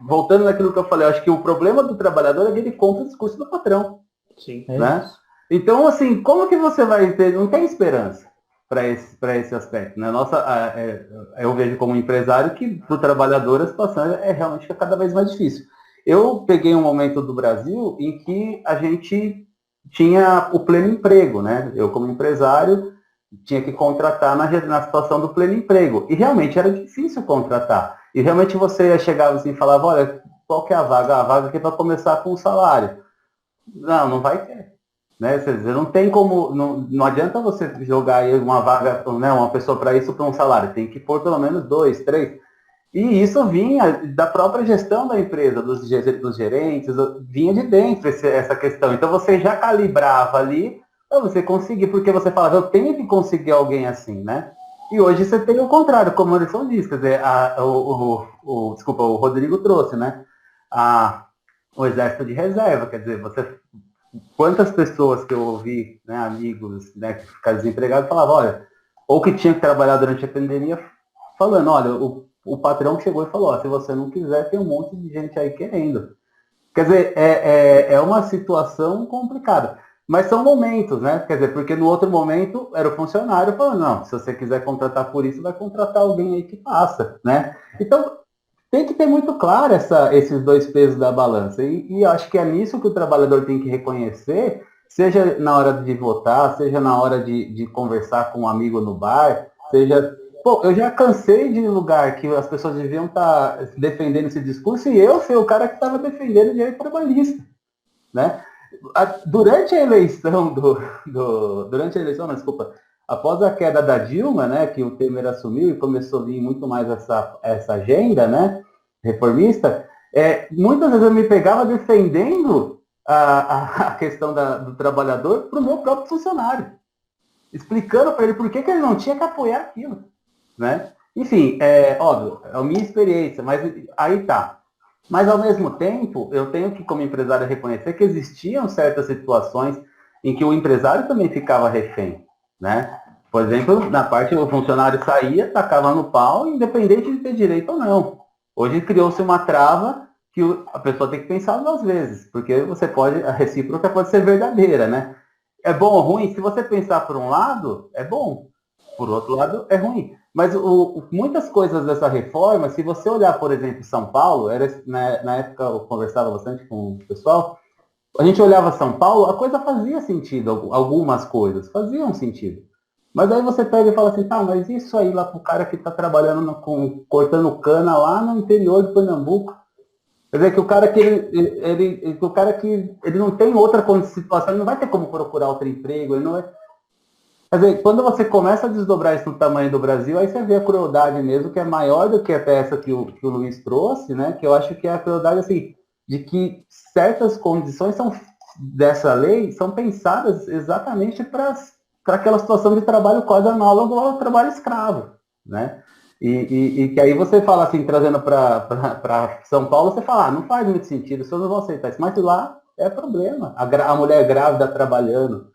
voltando naquilo que eu falei, eu acho que o problema do trabalhador é que ele compra o discurso do patrão. Sim. Né? Então, assim, como que você vai ter... Não tem esperança. para esse aspecto. Né? Eu vejo como empresário que para o trabalhador a situação é realmente cada vez mais difícil. Eu peguei um momento do Brasil em que a gente tinha o pleno emprego, né? Eu como empresário tinha que contratar na situação do pleno emprego. E realmente era difícil contratar. E realmente você chegava assim e falava, olha, qual que é a vaga? A vaga aqui é para começar com o salário. Não vai ter. Né? Você não tem como, não adianta você jogar aí uma vaga, né, uma pessoa para isso para um salário. Tem que pôr pelo menos 2, 3. E isso vinha da própria gestão da empresa, dos gerentes, vinha de dentro essa questão. Então você já calibrava ali para você conseguir, porque você falava, eu tenho que conseguir alguém assim, né? E hoje você tem o contrário, como o Anderson disse, quer dizer, desculpa, o Rodrigo trouxe, né? O exército de reserva, quer dizer, quantas pessoas que eu ouvi, né, amigos, né, que ficaram desempregados, falavam, olha, ou que tinha que trabalhar durante a pandemia, falando, olha, o patrão chegou e falou, ó, se você não quiser, tem um monte de gente aí querendo. Quer dizer, é uma situação complicada. Mas são momentos, né? Quer dizer, porque no outro momento era o funcionário falando, não, se você quiser contratar por isso, vai contratar alguém aí que faça, né? Então, tem que ter muito claro esses dois pesos da balança. E acho que é nisso que o trabalhador tem que reconhecer, seja na hora de votar, seja na hora de conversar com um amigo no bar, seja... Pô, eu já cansei de lugar que as pessoas deviam estar defendendo esse discurso e eu ser o cara que estava defendendo o direito trabalhista, né? Durante a eleição não, desculpa, após a queda da Dilma, né, que o Temer assumiu e começou a vir muito mais essa agenda, né, reformista, muitas vezes eu me pegava defendendo a questão do trabalhador para o meu próprio funcionário, explicando para ele por que ele não tinha que apoiar aquilo, né? Enfim, óbvio, é a minha experiência, mas aí tá. Mas, ao mesmo tempo, eu tenho que, como empresário, reconhecer que existiam certas situações em que o empresário também ficava refém, né? Por exemplo, na parte o funcionário saía, tacava no pau, independente de ter direito ou não. Hoje criou-se uma trava que a pessoa tem que pensar 2 vezes, porque a recíproca pode ser verdadeira, né? É bom ou ruim? Se você pensar por um lado, é bom. Por outro lado, é ruim. Mas muitas coisas dessa reforma, se você olhar, por exemplo, São Paulo, na época eu conversava bastante com o pessoal, a gente olhava São Paulo, a coisa fazia sentido, algumas coisas faziam sentido. Mas aí você pega e fala assim, tá, mas isso aí lá pro cara que está trabalhando cortando cana lá no interior de Pernambuco? Quer dizer, que o cara que ele não tem outra situação, ele não vai ter como procurar outro emprego, ele não vai... Quer dizer, quando você começa a desdobrar isso no tamanho do Brasil, aí você vê a crueldade mesmo, que é maior do que até essa que o Luiz trouxe, né? Que eu acho que é a crueldade, assim, de que certas condições dessa lei são pensadas exatamente para aquela situação de trabalho quase análogo ao trabalho escravo, né? E que aí você fala assim, trazendo para São Paulo, você fala, não faz muito sentido, os senhores não vão aceitar isso, mas lá é problema. A mulher grávida trabalhando,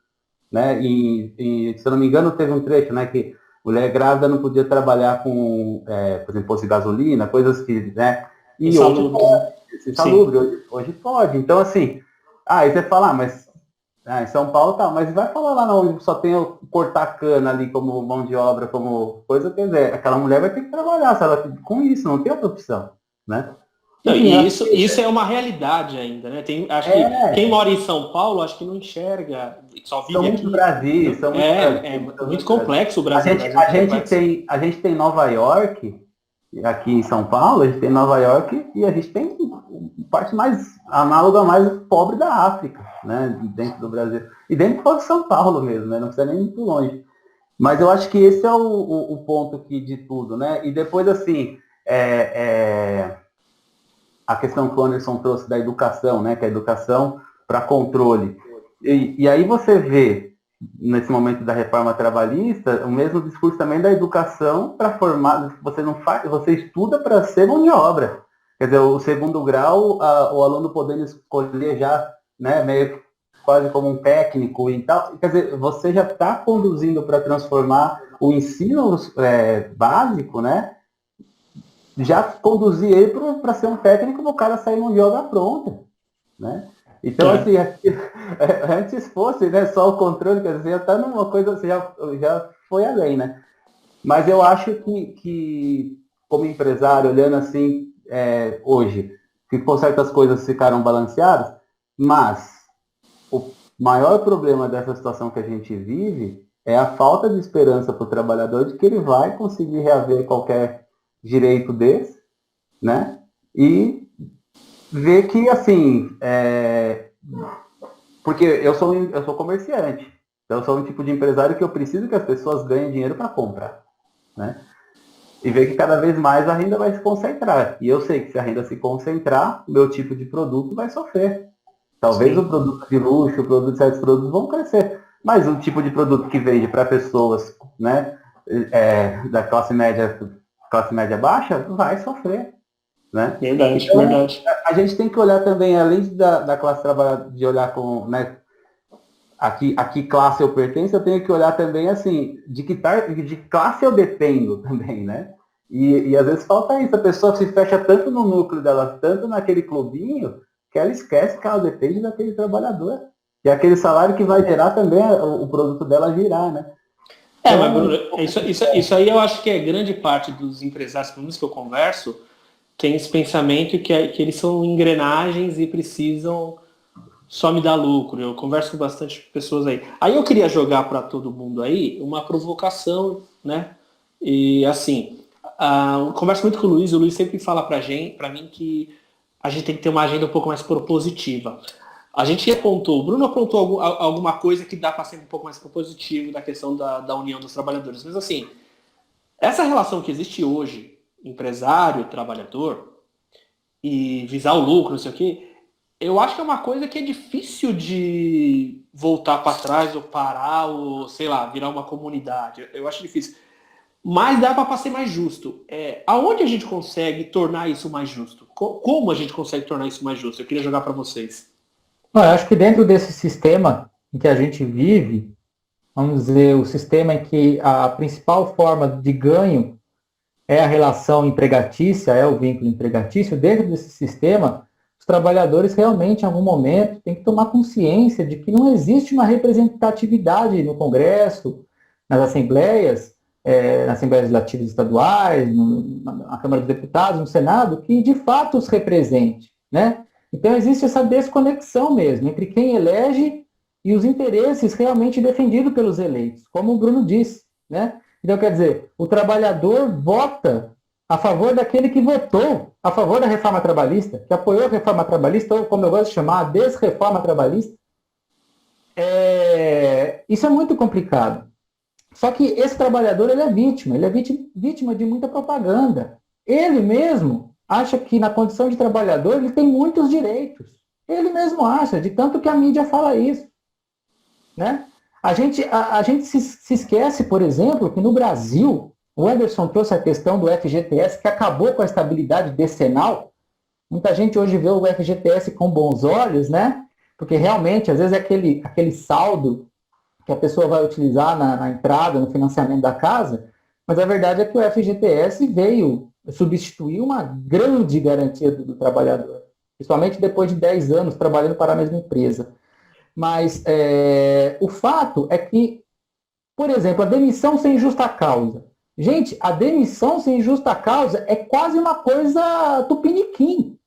né? Se eu não me engano, teve um trecho, né, que mulher grávida não podia trabalhar com, por exemplo, posto de gasolina, coisas que, né? E insalubre. Hoje pode. Então, assim, aí você fala, mas em São Paulo tá, mas vai falar lá onde só tem o cortar cana ali como mão de obra, como coisa, quer dizer, aquela mulher vai ter que trabalhar, com isso, não tem outra opção, né? Não, Enfim, e isso é uma realidade ainda, né? Acho que quem mora em São Paulo, acho que não enxerga, só vive aqui. É muito complexo o Brasil. A gente tem Nova York, aqui em São Paulo, a gente tem Nova York e a gente tem parte mais análoga, mais pobre da África, né? Dentro do Brasil. E dentro de São Paulo mesmo, né? Não precisa nem ir muito longe. Mas eu acho que esse é o ponto aqui de tudo, né? E depois, assim, a questão que o Anderson trouxe da educação, né, que é a educação para controle. E aí você vê, nesse momento da reforma trabalhista, o mesmo discurso também da educação para formar, você estuda para ser mão de obra. Quer dizer, o segundo grau, o aluno podendo escolher já, né, meio quase como um técnico e tal. Quer dizer, você já está conduzindo para transformar o ensino básico, né, já conduzir ele para ser um técnico no cara sair num jogo pronta, né? Então, assim, antes fosse, né, só o controle, quer dizer, já está numa coisa, você já foi além, né? Mas eu acho que como empresário, olhando assim, hoje, ficou certas coisas ficaram balanceadas, mas o maior problema dessa situação que a gente vive é a falta de esperança para o trabalhador de que ele vai conseguir reaver qualquer direito desse, né? E ver que, assim, porque eu sou comerciante, então eu sou um tipo de empresário que eu preciso que as pessoas ganhem dinheiro para comprar, né? E ver que cada vez mais a renda vai se concentrar. E eu sei que se a renda se concentrar, o meu tipo de produto vai sofrer. Talvez Sim. o produto de luxo, o produto de certos produtos vão crescer. Mas o tipo de produto que vende para pessoas, né, da classe média baixa, vai sofrer, né? Verdade, Então, verdade. a gente tem que olhar também, além da classe trabalhadora, de olhar com, né, a que classe eu pertenço, eu tenho que olhar também, assim, de classe eu dependo também, né? E às vezes falta isso, a pessoa se fecha tanto no núcleo dela, tanto naquele clubinho, que ela esquece que ela depende daquele trabalhador. E é aquele salário que vai gerar também o produto dela girar, né? Mas Então, Bruno, isso aí eu acho que é grande parte dos empresários, pelo menos que eu converso, tem esse pensamento que eles são engrenagens e precisam só me dar lucro. Eu converso com bastante pessoas aí. Aí eu queria jogar para todo mundo aí uma provocação, né? E assim, eu converso muito com o Luiz sempre fala para mim que a gente tem que ter uma agenda um pouco mais propositiva. A gente apontou, o Bruno apontou alguma coisa que dá para ser um pouco mais propositivo da questão da união dos trabalhadores. Mas assim, essa relação que existe hoje, empresário, trabalhador, e visar o lucro, não sei o quê, eu acho que é uma coisa que é difícil de voltar para trás ou parar ou, sei lá, virar uma comunidade. Eu acho difícil. Mas dá para ser mais justo. Aonde a gente consegue tornar isso mais justo? Como a gente consegue tornar isso mais justo? Eu queria jogar para vocês. Eu acho que dentro desse sistema em que a gente vive, vamos dizer, o sistema em que a principal forma de ganho é a relação empregatícia, é o vínculo empregatício, dentro desse sistema, os trabalhadores realmente, em algum momento, têm que tomar consciência de que não existe uma representatividade no Congresso, nas assembleias legislativas estaduais, na Câmara dos Deputados, no Senado, que de fato os represente, né? Então existe essa desconexão mesmo entre quem elege e os interesses realmente defendidos pelos eleitos, como o Bruno disse, né? Então, quer dizer, o trabalhador vota a favor daquele que votou a favor da reforma trabalhista, que apoiou a reforma trabalhista, ou como eu gosto de chamar, a desreforma trabalhista. Isso é muito complicado. Só que esse trabalhador ele é vítima de muita propaganda. Ele mesmo acha que na condição de trabalhador ele tem muitos direitos. Ele mesmo acha, de tanto que a mídia fala isso, né? A gente se esquece, por exemplo, que no Brasil, o Anderson trouxe a questão do FGTS, que acabou com a estabilidade decenal. Muita gente hoje vê o FGTS com bons olhos, né? Porque realmente, às vezes, é aquele saldo que a pessoa vai utilizar na entrada, no financiamento da casa, mas a verdade é que o FGTS veio substituir uma grande garantia do trabalhador, principalmente depois de 10 anos trabalhando para a mesma empresa. Mas o fato é que, por exemplo, a demissão sem justa causa. Gente, a demissão sem justa causa é quase uma coisa tupiniquim.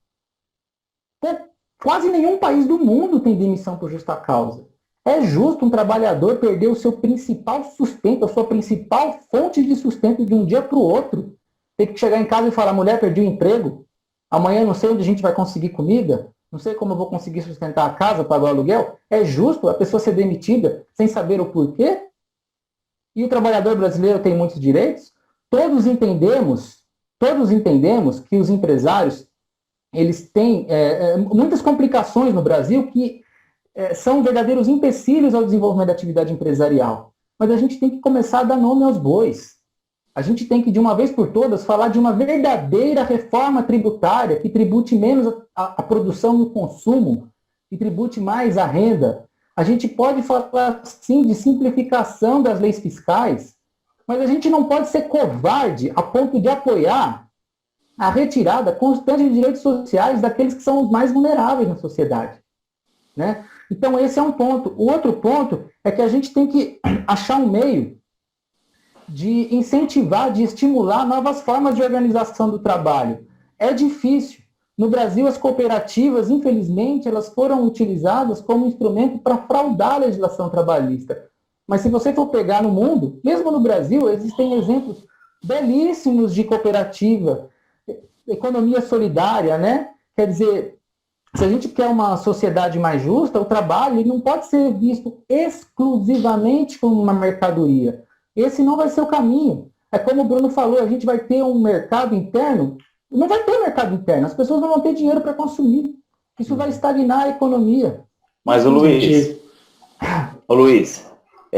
Quase nenhum país do mundo tem demissão por justa causa. É justo um trabalhador perder o seu principal sustento, a sua principal fonte de sustento de um dia para o outro. Ter que chegar em casa e falar, mulher, perdi o emprego, amanhã não sei onde a gente vai conseguir comida, não sei como eu vou conseguir sustentar a casa, pagar o aluguel. É justo a pessoa ser demitida sem saber o porquê? E o trabalhador brasileiro tem muitos direitos? Todos entendemos que os empresários eles têm muitas complicações no Brasil que são verdadeiros empecilhos ao desenvolvimento da atividade empresarial. Mas a gente tem que começar a dar nome aos bois. A gente tem que, de uma vez por todas, falar de uma verdadeira reforma tributária que tribute menos a produção e o consumo, que tribute mais a renda. A gente pode falar, sim, de simplificação das leis fiscais, mas a gente não pode ser covarde a ponto de apoiar a retirada constante de direitos sociais daqueles que são os mais vulneráveis na sociedade, né? Então, esse é um ponto. O outro ponto é que a gente tem que achar um meio de incentivar, de estimular novas formas de organização do trabalho. É difícil. No Brasil, as cooperativas, infelizmente, elas foram utilizadas como instrumento para fraudar a legislação trabalhista. Mas se você for pegar no mundo, mesmo no Brasil, existem exemplos belíssimos de cooperativa, economia solidária, né? Quer dizer, se a gente quer uma sociedade mais justa, o trabalho ele não pode ser visto exclusivamente como uma mercadoria. Esse não vai ser o caminho. É como o Bruno falou, a gente vai ter um mercado interno. Não vai ter mercado interno, as pessoas não vão ter dinheiro para consumir. Isso vai estagnar a economia. Mas o Luiz,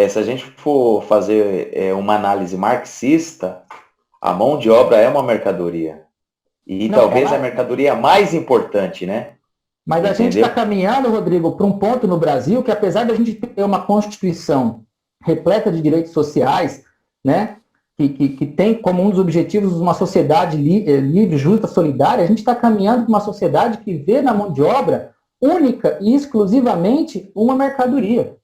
se a gente for fazer uma análise marxista, a mão de obra é uma mercadoria. E Não, talvez a mercadoria mais importante, né? Mas a gente está caminhando, Rodrigo, para um ponto no Brasil que, apesar de a gente ter uma Constituição repleta de direitos sociais, né, que tem como um dos objetivos uma sociedade livre, justa, solidária, a gente está caminhando para uma sociedade que vê na mão de obra única e exclusivamente uma mercadoria.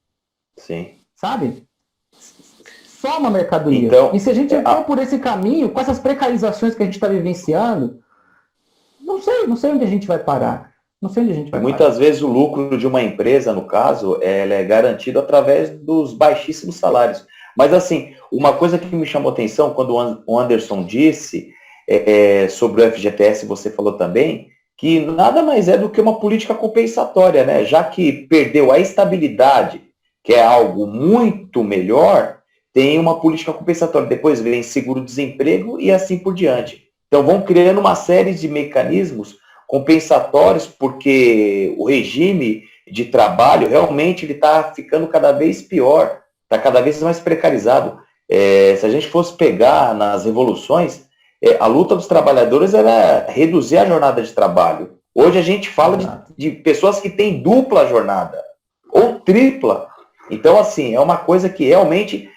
Sim. Sabe? Só uma mercadoria. Então, e se a gente for por esse caminho, com essas precarizações que a gente está vivenciando, não sei onde a gente vai parar. Não sei onde a gente vai Muitas vezes o lucro de uma empresa, no caso, ele é garantido através dos baixíssimos salários. Mas, assim, uma coisa que me chamou atenção, quando o Anderson disse sobre o FGTS, você falou também, que nada mais é do que uma política compensatória, né? Já que perdeu a estabilidade, que é algo muito melhor, tem uma política compensatória. Depois vem seguro-desemprego e assim por diante. Então, vão criando uma série de mecanismos compensatórios, porque o regime de trabalho realmente ele está ficando cada vez pior, está cada vez mais precarizado. Se a gente fosse pegar nas revoluções, a luta dos trabalhadores era reduzir a jornada de trabalho. Hoje a gente fala de pessoas que têm dupla jornada, ou tripla. Então, assim, é uma coisa que realmente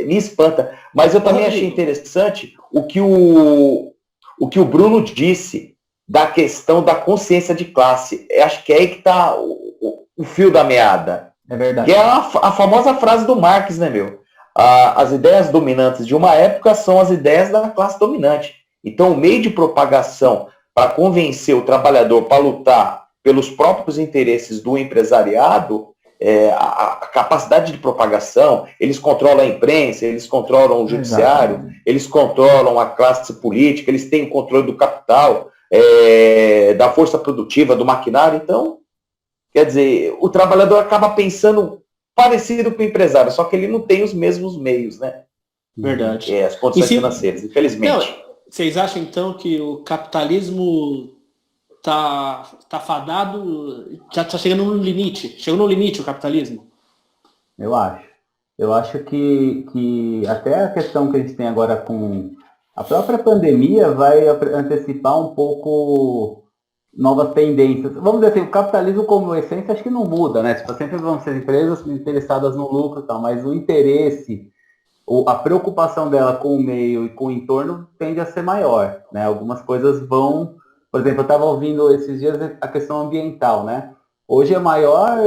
me espanta. Mas eu também achei interessante o que o Bruno disse da questão da consciência de classe. Eu acho que é aí que está o fio da meada. É verdade. Que é a famosa frase do Marx, né, meu? As ideias dominantes de uma época são as ideias da classe dominante. Então, o meio de propagação para convencer o trabalhador para lutar pelos próprios interesses do empresariado, a capacidade de propagação, eles controlam a imprensa, eles controlam o judiciário, exatamente, eles controlam a classe política, eles têm o controle do capital, da força produtiva, do maquinário. Então, quer dizer, o trabalhador acaba pensando parecido com o empresário, só que ele não tem os mesmos meios, né? Verdade. As condições financeiras, infelizmente. Não, vocês acham, então, que o capitalismo tá fadado, já está chegando no limite? Chegou no limite o capitalismo? Eu acho que até a questão que a gente tem agora com a própria pandemia vai antecipar um pouco novas tendências. Vamos dizer assim, o capitalismo como essência acho que não muda, né? Sempre vão ser empresas interessadas no lucro e tal, mas o interesse, a preocupação dela com o meio e com o entorno tende a ser maior, né? Algumas coisas vão... Por exemplo, eu estava ouvindo esses dias a questão ambiental, né? Hoje a maior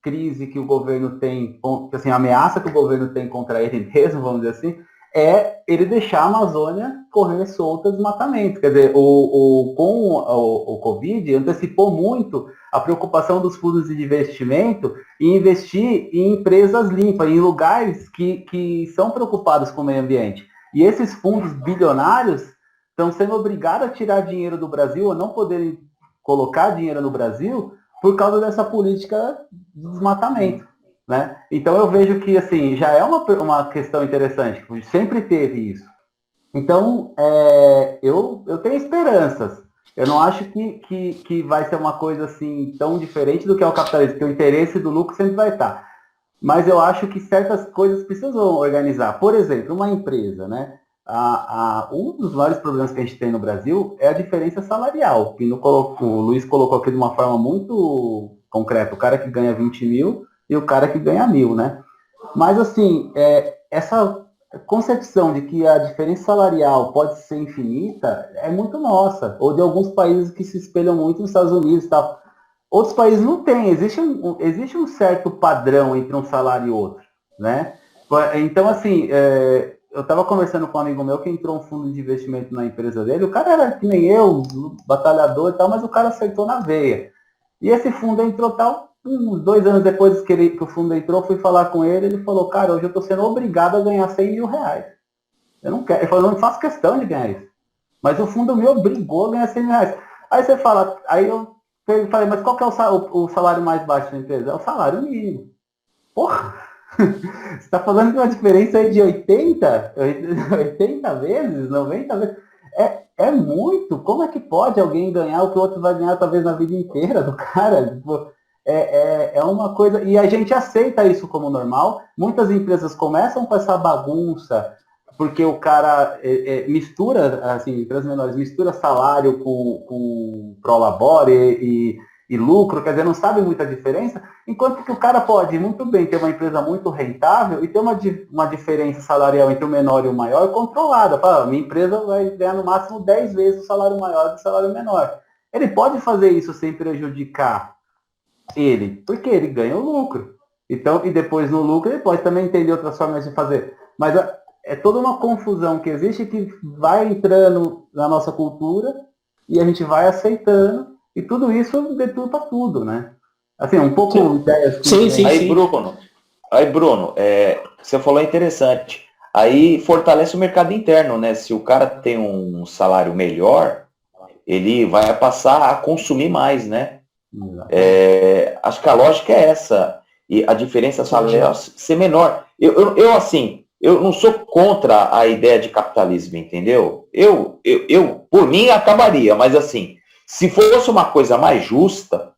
crise que o governo tem, assim, a ameaça que o governo tem contra ele mesmo, vamos dizer assim, é ele deixar a Amazônia correr solta dos desmatamentos. Quer dizer, com o Covid, antecipou muito a preocupação dos fundos de investimento em investir em empresas limpas, em lugares que são preocupados com o meio ambiente. E esses fundos bilionários estão sendo obrigados a tirar dinheiro do Brasil, a não poderem colocar dinheiro no Brasil, por causa dessa política de desmatamento, né? Então eu vejo que assim, já é uma questão interessante, sempre teve isso. Então, eu tenho esperanças. Eu não acho que vai ser uma coisa assim tão diferente do que é o capitalismo, porque o interesse do lucro sempre vai estar. Mas eu acho que certas coisas precisam organizar. Por exemplo, uma empresa, né? Um dos maiores problemas que a gente tem no Brasil é a diferença salarial, que o Luiz colocou aqui de uma forma muito concreta, o cara que ganha 20 mil e o cara que ganha 1.000, né? Mas assim, essa concepção de que a diferença salarial pode ser infinita é muito nossa, ou de alguns países que se espelham muito nos Estados Unidos e tal. Outros países não têm, existe um certo padrão entre um salário e outro, né? Então, assim, eu estava conversando com um amigo meu que entrou um fundo de investimento na empresa dele. O cara era que nem eu, batalhador e tal, mas o cara acertou na veia. E esse fundo entrou tal, uns 2 anos depois que o fundo entrou, fui falar com ele, ele falou, cara, hoje eu estou sendo obrigado a ganhar 100 mil reais. Eu não quero. Ele falou, não faço questão de ganhar isso. Mas o fundo me obrigou a ganhar 100 mil reais. Aí você fala, aí eu falei, mas qual que é o salário mais baixo da empresa? É o salário mínimo. Porra! Você está falando de uma diferença aí de 80 vezes, 90 vezes? É muito. Como é que pode alguém ganhar o que o outro vai ganhar talvez na vida inteira do cara? Tipo, é uma coisa... E a gente aceita isso como normal. Muitas empresas começam com essa bagunça, porque o cara mistura, assim, empresas menores, mistura salário com prolabore e lucro, quer dizer, não sabe muita diferença, enquanto que o cara pode muito bem ter uma empresa muito rentável e ter uma diferença salarial entre o menor e o maior controlada. Fala, minha empresa vai ganhar no máximo 10 vezes o salário maior do salário menor. Ele pode fazer isso sem prejudicar ele, porque ele ganha o lucro. Então, e depois no lucro ele pode também entender outras formas de fazer. Mas é toda uma confusão que existe que vai entrando na nossa cultura e a gente vai aceitando. E tudo isso deturpa tudo, né? Assim, um pouco ideias... Sim. Aí, Bruno, você falou interessante. Aí fortalece o mercado interno, né? Se o cara tem um salário melhor, ele vai passar a consumir mais, né? Acho que a lógica é essa. E a diferença salarial ser menor. Eu não sou contra a ideia de capitalismo, entendeu? Eu por mim, acabaria, mas assim, se fosse uma coisa mais justa,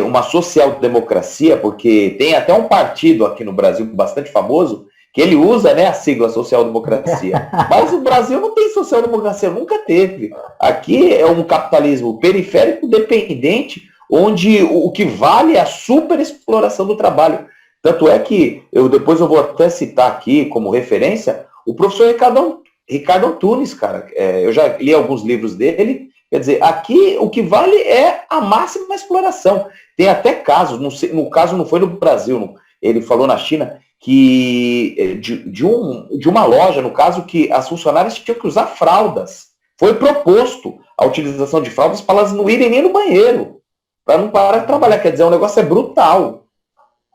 uma social-democracia, porque tem até um partido aqui no Brasil bastante famoso, que ele usa, né, a sigla social-democracia. Mas o Brasil não tem social-democracia, nunca teve. Aqui é um capitalismo periférico dependente, onde o que vale é a superexploração do trabalho. Tanto é que, depois eu vou até citar aqui como referência, o professor Ricardo Antunes, cara. Eu já li alguns livros dele. Quer dizer, aqui o que vale é a máxima exploração. Tem até casos, no caso não foi no Brasil, ele falou na China, que de uma loja, no caso, que as funcionárias tinham que usar fraldas. Foi proposto a utilização de fraldas para elas não irem nem no banheiro, para não parar de trabalhar. Quer dizer, o negócio é brutal.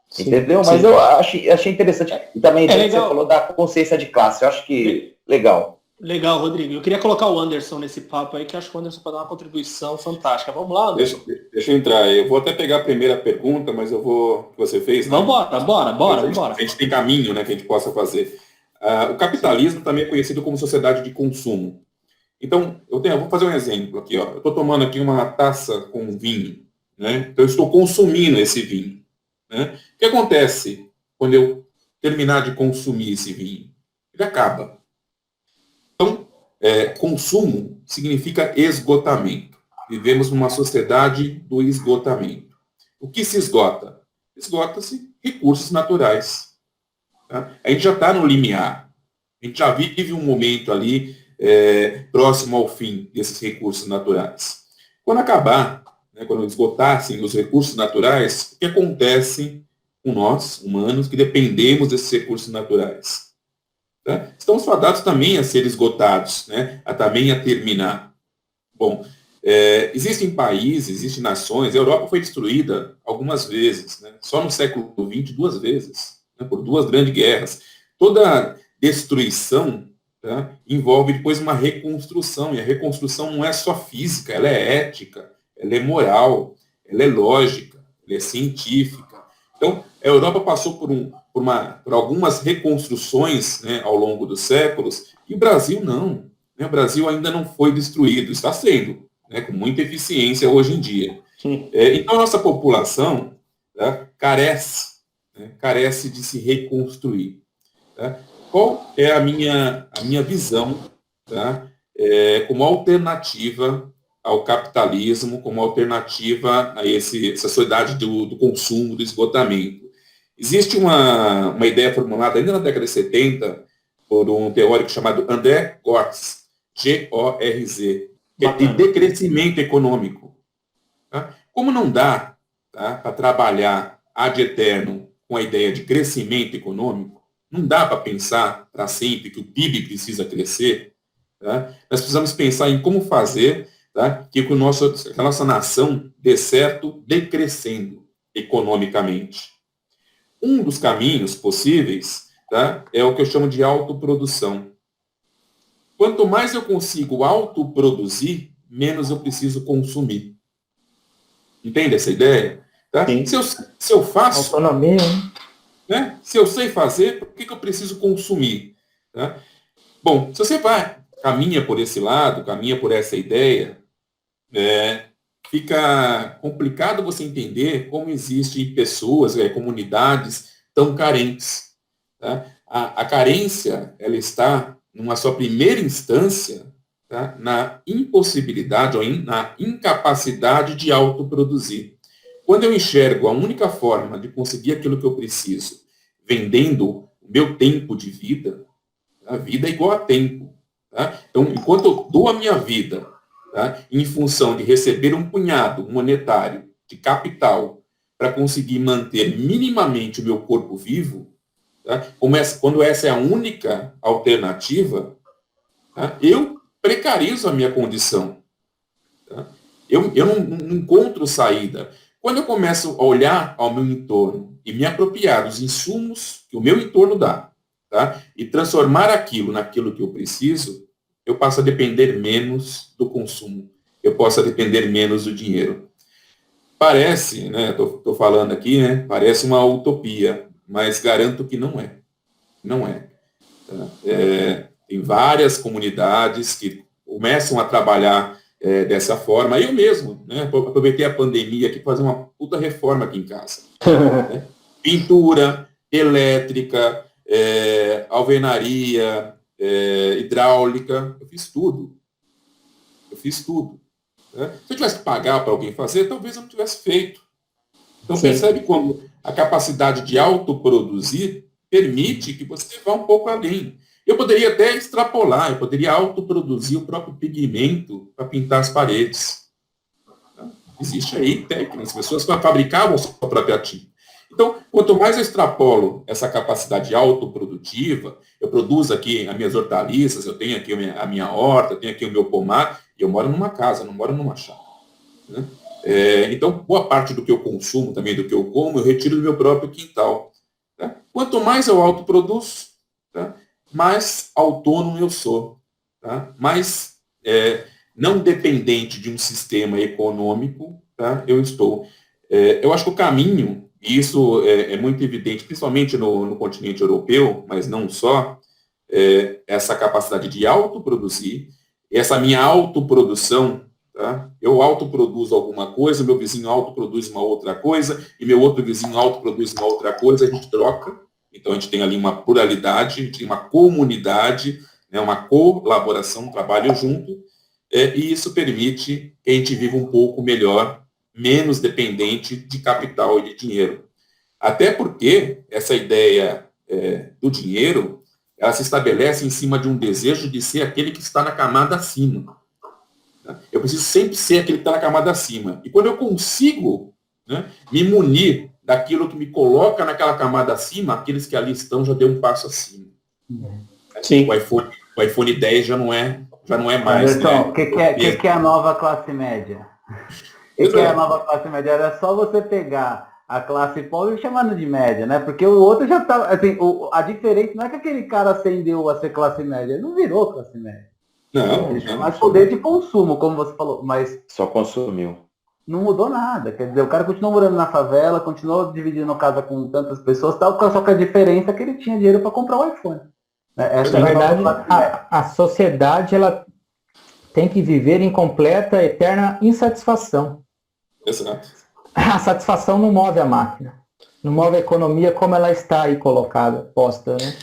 Sim, entendeu? Sim. Mas eu achei interessante. E também você falou da consciência de classe. Eu acho que legal. Legal, Rodrigo. Eu queria colocar o Anderson nesse papo aí, que acho que o Anderson pode dar uma contribuição fantástica. Vamos lá, Anderson? Deixa eu entrar. Eu vou até pegar a primeira pergunta, mas eu vou... que você fez. Né? Bora. A gente tem caminho, né, que a gente possa fazer. O capitalismo também é conhecido como sociedade de consumo. Então, eu vou fazer um exemplo aqui. Ó. Eu estou tomando aqui uma taça com vinho. Né? Então, eu estou consumindo esse vinho. Né? O que acontece quando eu terminar de consumir esse vinho? Ele acaba. Então, consumo significa esgotamento. Vivemos numa sociedade do esgotamento. O que se esgota? Esgota-se recursos naturais. Tá? A gente já está no limiar. A gente já vive um momento ali próximo ao fim desses recursos naturais. Quando acabar, né, quando esgotassem os recursos naturais, o que acontece com nós, humanos, que dependemos desses recursos naturais? Tá? Estamos fadados também a ser esgotados, né? Também a terminar. Bom, existem países, existem nações, a Europa foi destruída algumas vezes, né? Só no século XX, 2 vezes, né? Por 2 grandes guerras. Toda destruição, tá, envolve depois uma reconstrução, e a reconstrução não é só física, ela é ética, ela é moral, ela é lógica, ela é científica. Então, a Europa passou por algumas reconstruções, né, ao longo dos séculos, e o Brasil não. Né? O Brasil ainda não foi destruído, está sendo, né, com muita eficiência hoje em dia. Então, a nossa população, tá, carece de se reconstruir. Tá? Qual é a minha visão, tá, como alternativa ao capitalismo, como alternativa a essa sociedade do consumo, do esgotamento? Existe uma ideia formulada ainda na década de 70 por um teórico chamado André Gortz, G-O-R-Z, que é de decrescimento econômico. Tá? Como não dá, tá, para trabalhar ad eterno com a ideia de crescimento econômico, Não dá para pensar para sempre que o PIB precisa crescer. Tá? Nós precisamos pensar em como fazer, tá, que a nossa nação dê certo decrescendo economicamente. Um dos caminhos possíveis, tá, é o que eu chamo de autoprodução. Quanto mais eu consigo autoproduzir, menos eu preciso consumir. Entende essa ideia? Tá? Se eu faço... Autonomia, né? Se eu sei fazer, por que eu preciso consumir? Tá? Bom, se você caminha por esse lado, caminha por essa ideia, fica complicado você entender como existem pessoas, comunidades tão carentes. Tá? A carência, ela está, numa sua primeira instância, tá, na impossibilidade ou na incapacidade de autoproduzir. Quando eu enxergo a única forma de conseguir aquilo que eu preciso vendendo o meu tempo de vida, a vida é igual a tempo. Tá? Então, enquanto eu dou a minha vida, tá, em função de receber um punhado monetário de capital para conseguir manter minimamente o meu corpo vivo, tá, quando essa é a única alternativa, tá, eu precarizo a minha condição. Tá? Eu não encontro saída. Quando eu começo a olhar ao meu entorno e me apropriar dos insumos que o meu entorno dá, tá, e transformar aquilo naquilo que eu preciso, eu passo a depender menos do consumo. Eu posso a depender menos do dinheiro. Parece, né, estou falando aqui, né, parece uma utopia, mas garanto que não é. Não é. Tá? Tem várias comunidades que começam a trabalhar dessa forma. Eu mesmo, né, aproveitei a pandemia aqui para fazer uma puta reforma aqui em casa. Né? Pintura, elétrica, alvenaria, hidráulica, eu fiz tudo. Né? Se eu tivesse que pagar para alguém fazer, talvez eu não tivesse feito. Então, sim, percebe como a capacidade de autoproduzir permite que você vá um pouco além. Eu poderia até extrapolar, eu poderia autoproduzir o próprio pigmento para pintar as paredes. Existe aí técnicas, as pessoas fabricavam a sua própria tinta. Então, quanto mais eu extrapolo essa capacidade autoprodutiva, eu produzo aqui as minhas hortaliças, eu tenho aqui a minha horta, eu tenho aqui o meu pomar, e eu moro numa casa, não moro numa chácara. Né? Então, boa parte do que eu consumo, também do que eu como, eu retiro do meu próprio quintal. Tá? Quanto mais eu autoproduzo, tá, mais autônomo eu sou. Tá? Mais não dependente de um sistema econômico, tá, eu estou. Eu acho que o caminho, e isso é muito evidente, principalmente no continente europeu, mas não só, essa capacidade de autoproduzir, essa minha autoprodução, tá? Eu autoproduzo alguma coisa, meu vizinho autoproduz uma outra coisa, e meu outro vizinho autoproduz uma outra coisa, a gente troca, então a gente tem ali uma pluralidade, a gente tem uma comunidade, né, uma colaboração, um trabalho junto, e isso permite que a gente viva um pouco melhor, menos dependente de capital e de dinheiro. Até porque essa ideia do dinheiro, ela se estabelece em cima de um desejo de ser aquele que está na camada acima. Eu preciso sempre ser aquele que está na camada acima. E quando eu consigo, né, me munir daquilo que me coloca naquela camada acima, aqueles que ali estão já deu um passo acima. Sim. O iPhone 10 já não é mais. Então, né? o que é a nova classe média? O que é a nova classe média? Era só você pegar a classe pobre chamando de média, né? Porque o outro já tá, assim, a diferença não é que aquele cara ascendeu a ser classe média, ele não virou classe média. Não, ele tem mais poder de consumo, como você falou, mas só consumiu. Não mudou nada. Quer dizer, o cara continuou morando na favela, continuou dividindo casa com tantas pessoas, tal, só que a diferença é que ele tinha dinheiro para comprar o iPhone. Essa na verdade, a sociedade ela tem que viver em completa, eterna insatisfação. Exato. A satisfação não move a máquina, não move a economia como ela está aí colocada, posta, né?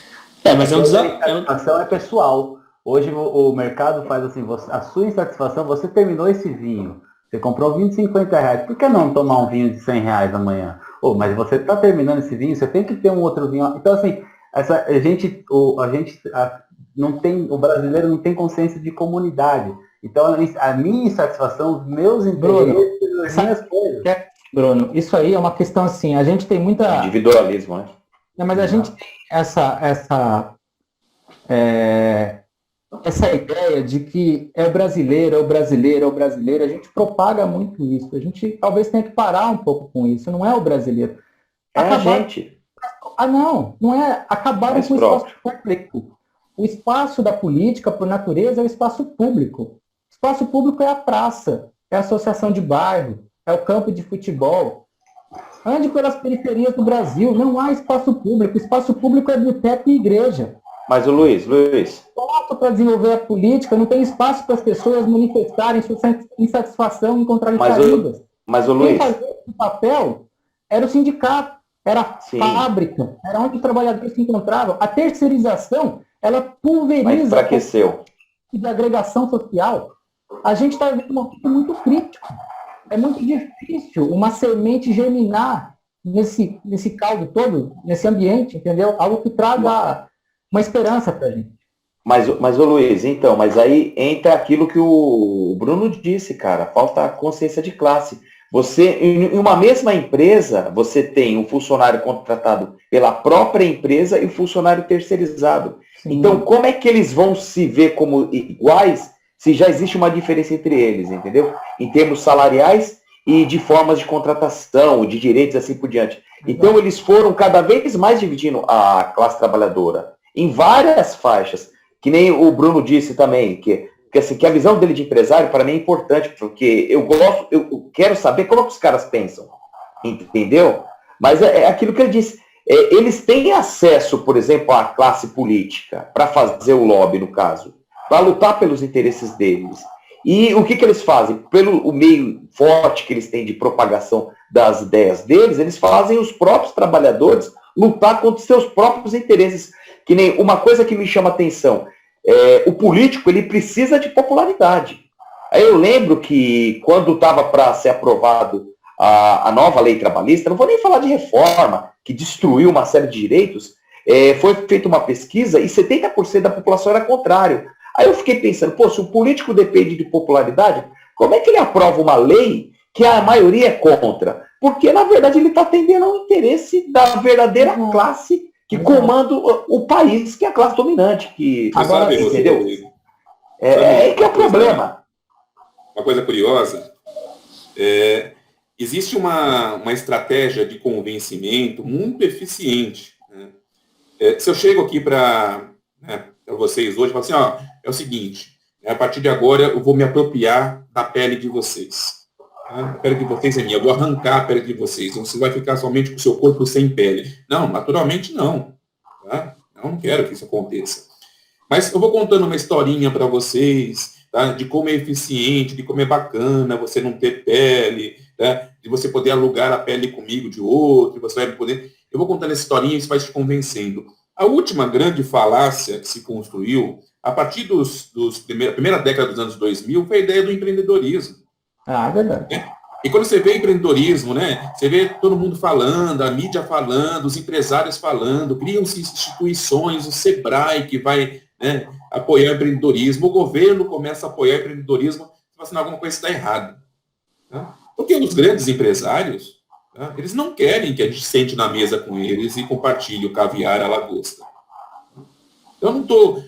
Mas é um desafio. A insatisfação é pessoal. Hoje o mercado faz assim, a sua insatisfação, você terminou esse vinho, você comprou vinho de 50 reais, por que não tomar um vinho de 100 reais amanhã? Mas você está terminando esse vinho, você tem que ter um outro vinho. Então, assim, o brasileiro não tem consciência de comunidade. Então, a minha insatisfação, os meus interesses, as minhas coisas. Bruno, isso aí é uma questão assim, a gente tem muita... Individualismo, né? Não, mas a gente tem essa ideia de que é o brasileiro, é o brasileiro, é o brasileiro. A gente propaga muito isso. A gente talvez tenha que parar um pouco com isso. Não é o brasileiro. É a gente. Não é. Acabaram Mais com o próprio. espaço público. O espaço da política, por natureza, é o espaço público. O espaço público é a praça, é a associação de bairro, é o campo de futebol. Ande pelas periferias do Brasil, não há espaço público. O espaço público é boteco e igreja. Mas o Luiz, Para desenvolver a política, não tem espaço para as pessoas manifestarem sua insatisfação e encontrarem saídas. Mas o Quem Luiz, fazia esse papel era o sindicato, era a sim, fábrica, era onde os trabalhadores se encontravam. A terceirização, ela mas pulveriza enfraqueceu. de agregação social. A gente está vivendo um momento muito crítico. É muito difícil uma semente germinar nesse caldo todo, nesse ambiente, entendeu? Algo que traga uma esperança para a gente. Mas ô Luiz, então, mas aí entra aquilo que o Bruno disse, cara, falta consciência de classe. Você, em uma mesma empresa, você tem um funcionário contratado pela própria empresa e o funcionário terceirizado. Sim. Então, como é que eles vão se ver como iguais se já existe uma diferença entre eles, entendeu? Em termos salariais e de formas de contratação, de direitos, assim por diante. Então, eles foram cada vez mais dividindo a classe trabalhadora em várias faixas, que nem o Bruno disse também, que a visão dele de empresário, para mim, é importante, porque eu quero saber como é que os caras pensam, entendeu? Mas é aquilo que ele disse. Eles têm acesso, por exemplo, à classe política, para fazer o lobby, no caso, para lutar pelos interesses deles. E o que eles fazem? Pelo o meio forte que eles têm de propagação das ideias deles, eles fazem os próprios trabalhadores lutar contra os seus próprios interesses. Que nem uma coisa que me chama a atenção, o político ele precisa de popularidade. Aí eu lembro que quando estava para ser aprovado a nova lei trabalhista, não vou nem falar de reforma, que destruiu uma série de direitos, foi feita uma pesquisa e 70% da população era contrário. Aí eu fiquei pensando, se o político depende de popularidade, como é que ele aprova uma lei que a maioria é contra? Porque, na verdade, ele está atendendo ao interesse da verdadeira classe que comanda o país, que é a classe dominante. Que, agora, entendeu? É que é o problema. Uma coisa curiosa, existe uma estratégia de convencimento muito eficiente. Né? Se eu chego aqui para vocês hoje, falo assim, é o seguinte, a partir de agora eu vou me apropriar da pele de vocês. Tá? A pele de vocês é minha, eu vou arrancar a pele de vocês, você vai ficar somente com o seu corpo sem pele. Não, naturalmente não. Tá? Eu não quero que isso aconteça. Mas eu vou contando uma historinha para vocês, tá? De como é eficiente, de como é bacana você não ter pele, tá? De você poder alugar a pele comigo de outro, você vai poder... Eu vou contando essa historinha e isso vai te convencendo. A última grande falácia que se construiu, a partir da primeira década dos anos 2000, foi a ideia do empreendedorismo. É verdade. E quando você vê empreendedorismo, né, você vê todo mundo falando, a mídia falando, os empresários falando, criam-se instituições, o Sebrae que vai, né, apoiar o empreendedorismo, o governo começa a apoiar o empreendedorismo, você fala assim, alguma coisa está errada. Tá? Porque os grandes empresários, tá, eles não querem que a gente sente na mesa com eles e compartilhe o caviar à lagosta. Eu não estou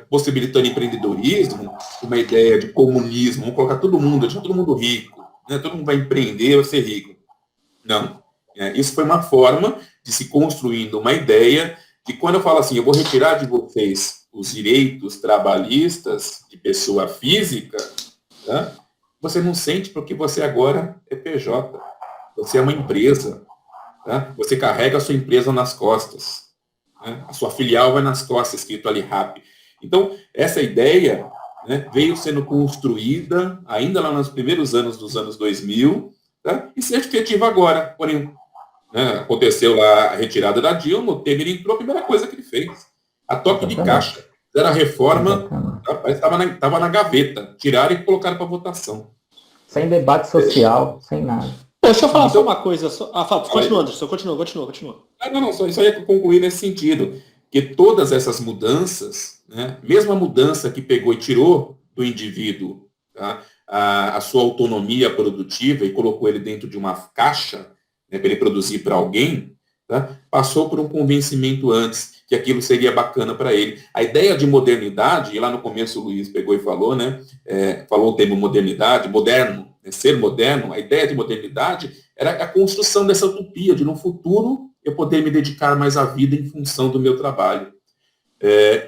possibilitando empreendedorismo, uma ideia de comunismo, vamos colocar todo mundo, deixar todo mundo rico, né? Todo mundo vai empreender, vai ser rico. Não. Isso foi uma forma de se construindo uma ideia de quando eu falo assim, eu vou retirar de vocês os direitos trabalhistas de pessoa física, tá? Você não sente porque você agora é PJ. Você é uma empresa. Tá? Você carrega a sua empresa nas costas. Né? A sua filial vai nas costas, escrito ali RAP. Então, essa ideia, né, veio sendo construída ainda lá nos primeiros anos dos anos 2000, tá? E se efetiva agora. Porém, né, aconteceu lá a retirada da Dilma, o Temer entrou, a primeira coisa que ele fez. A toque de caixa. Era a reforma, tá? Estava na gaveta. Tiraram e colocaram para votação. Sem debate social, sem nada. Deixa eu falar só uma coisa. Continua, Anderson. Continua. Não, só ia concluir nesse sentido. Que todas essas mudanças, né, mesmo a mudança que pegou e tirou do indivíduo, tá, a sua autonomia produtiva e colocou ele dentro de uma caixa, né, para ele produzir para alguém, tá, passou por um convencimento antes que aquilo seria bacana para ele. A ideia de modernidade, e lá no começo o Luiz pegou e falou, né? Falou o termo modernidade, moderno, ser moderno, a ideia de modernidade era a construção dessa utopia, de no futuro eu poder me dedicar mais à vida em função do meu trabalho.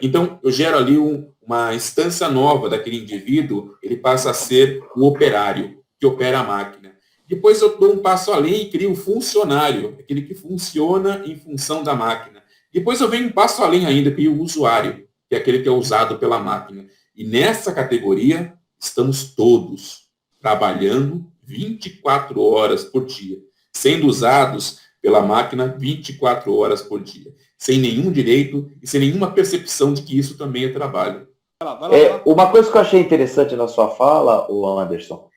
Então, eu gero ali uma instância nova daquele indivíduo, ele passa a ser o operário, que opera a máquina. Depois eu dou um passo além e crio o funcionário, aquele que funciona em função da máquina. Depois eu venho um passo além ainda, crio o usuário, que é aquele que é usado pela máquina. E nessa categoria, estamos todos trabalhando 24 horas por dia, sendo usados pela máquina 24 horas por dia, sem nenhum direito e sem nenhuma percepção de que isso também é trabalho. Vai lá. Uma coisa que eu achei interessante na sua fala, o Anderson,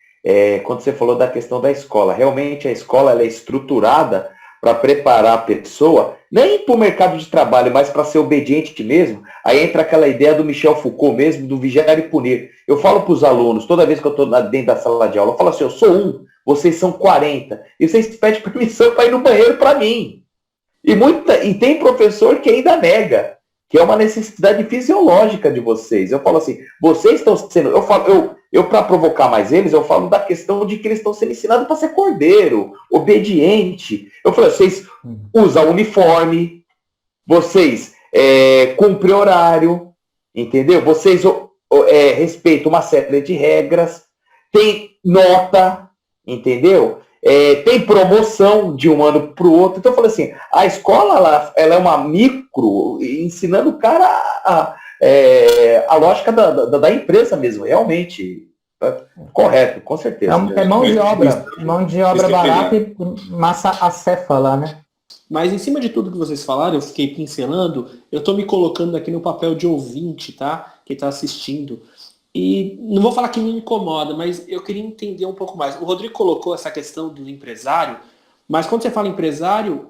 quando você falou da questão da escola. Realmente a escola ela é estruturada para preparar a pessoa, nem para o mercado de trabalho, mas para ser obediente mesmo. Aí entra aquela ideia do Michel Foucault mesmo, do vigiar e punir. Eu falo para os alunos, toda vez que eu estou dentro da sala de aula, eu falo assim, eu sou um, vocês são 40, e vocês pedem permissão para ir no banheiro para mim. E tem professor que ainda nega, que é uma necessidade fisiológica de vocês. Eu falo assim, vocês estão sendo... Eu para provocar mais eles, eu falo da questão de que eles estão sendo ensinados para ser cordeiro, obediente. Eu falo, vocês usam uniforme, vocês cumprem horário, entendeu? Vocês respeitam uma série de regras, tem nota, entendeu? Tem promoção de um ano para o outro. Então eu falo assim, a escola ela é uma micro, ensinando o cara a lógica da empresa mesmo, realmente. Correto, com certeza. É mão de obra barata e massa acéfala, né? Mas em cima de tudo que vocês falaram, eu fiquei pincelando, eu estou me colocando aqui no papel de ouvinte, tá? Que está assistindo. E não vou falar que me incomoda, mas eu queria entender um pouco mais. O Rodrigo colocou essa questão do empresário, mas quando você fala empresário,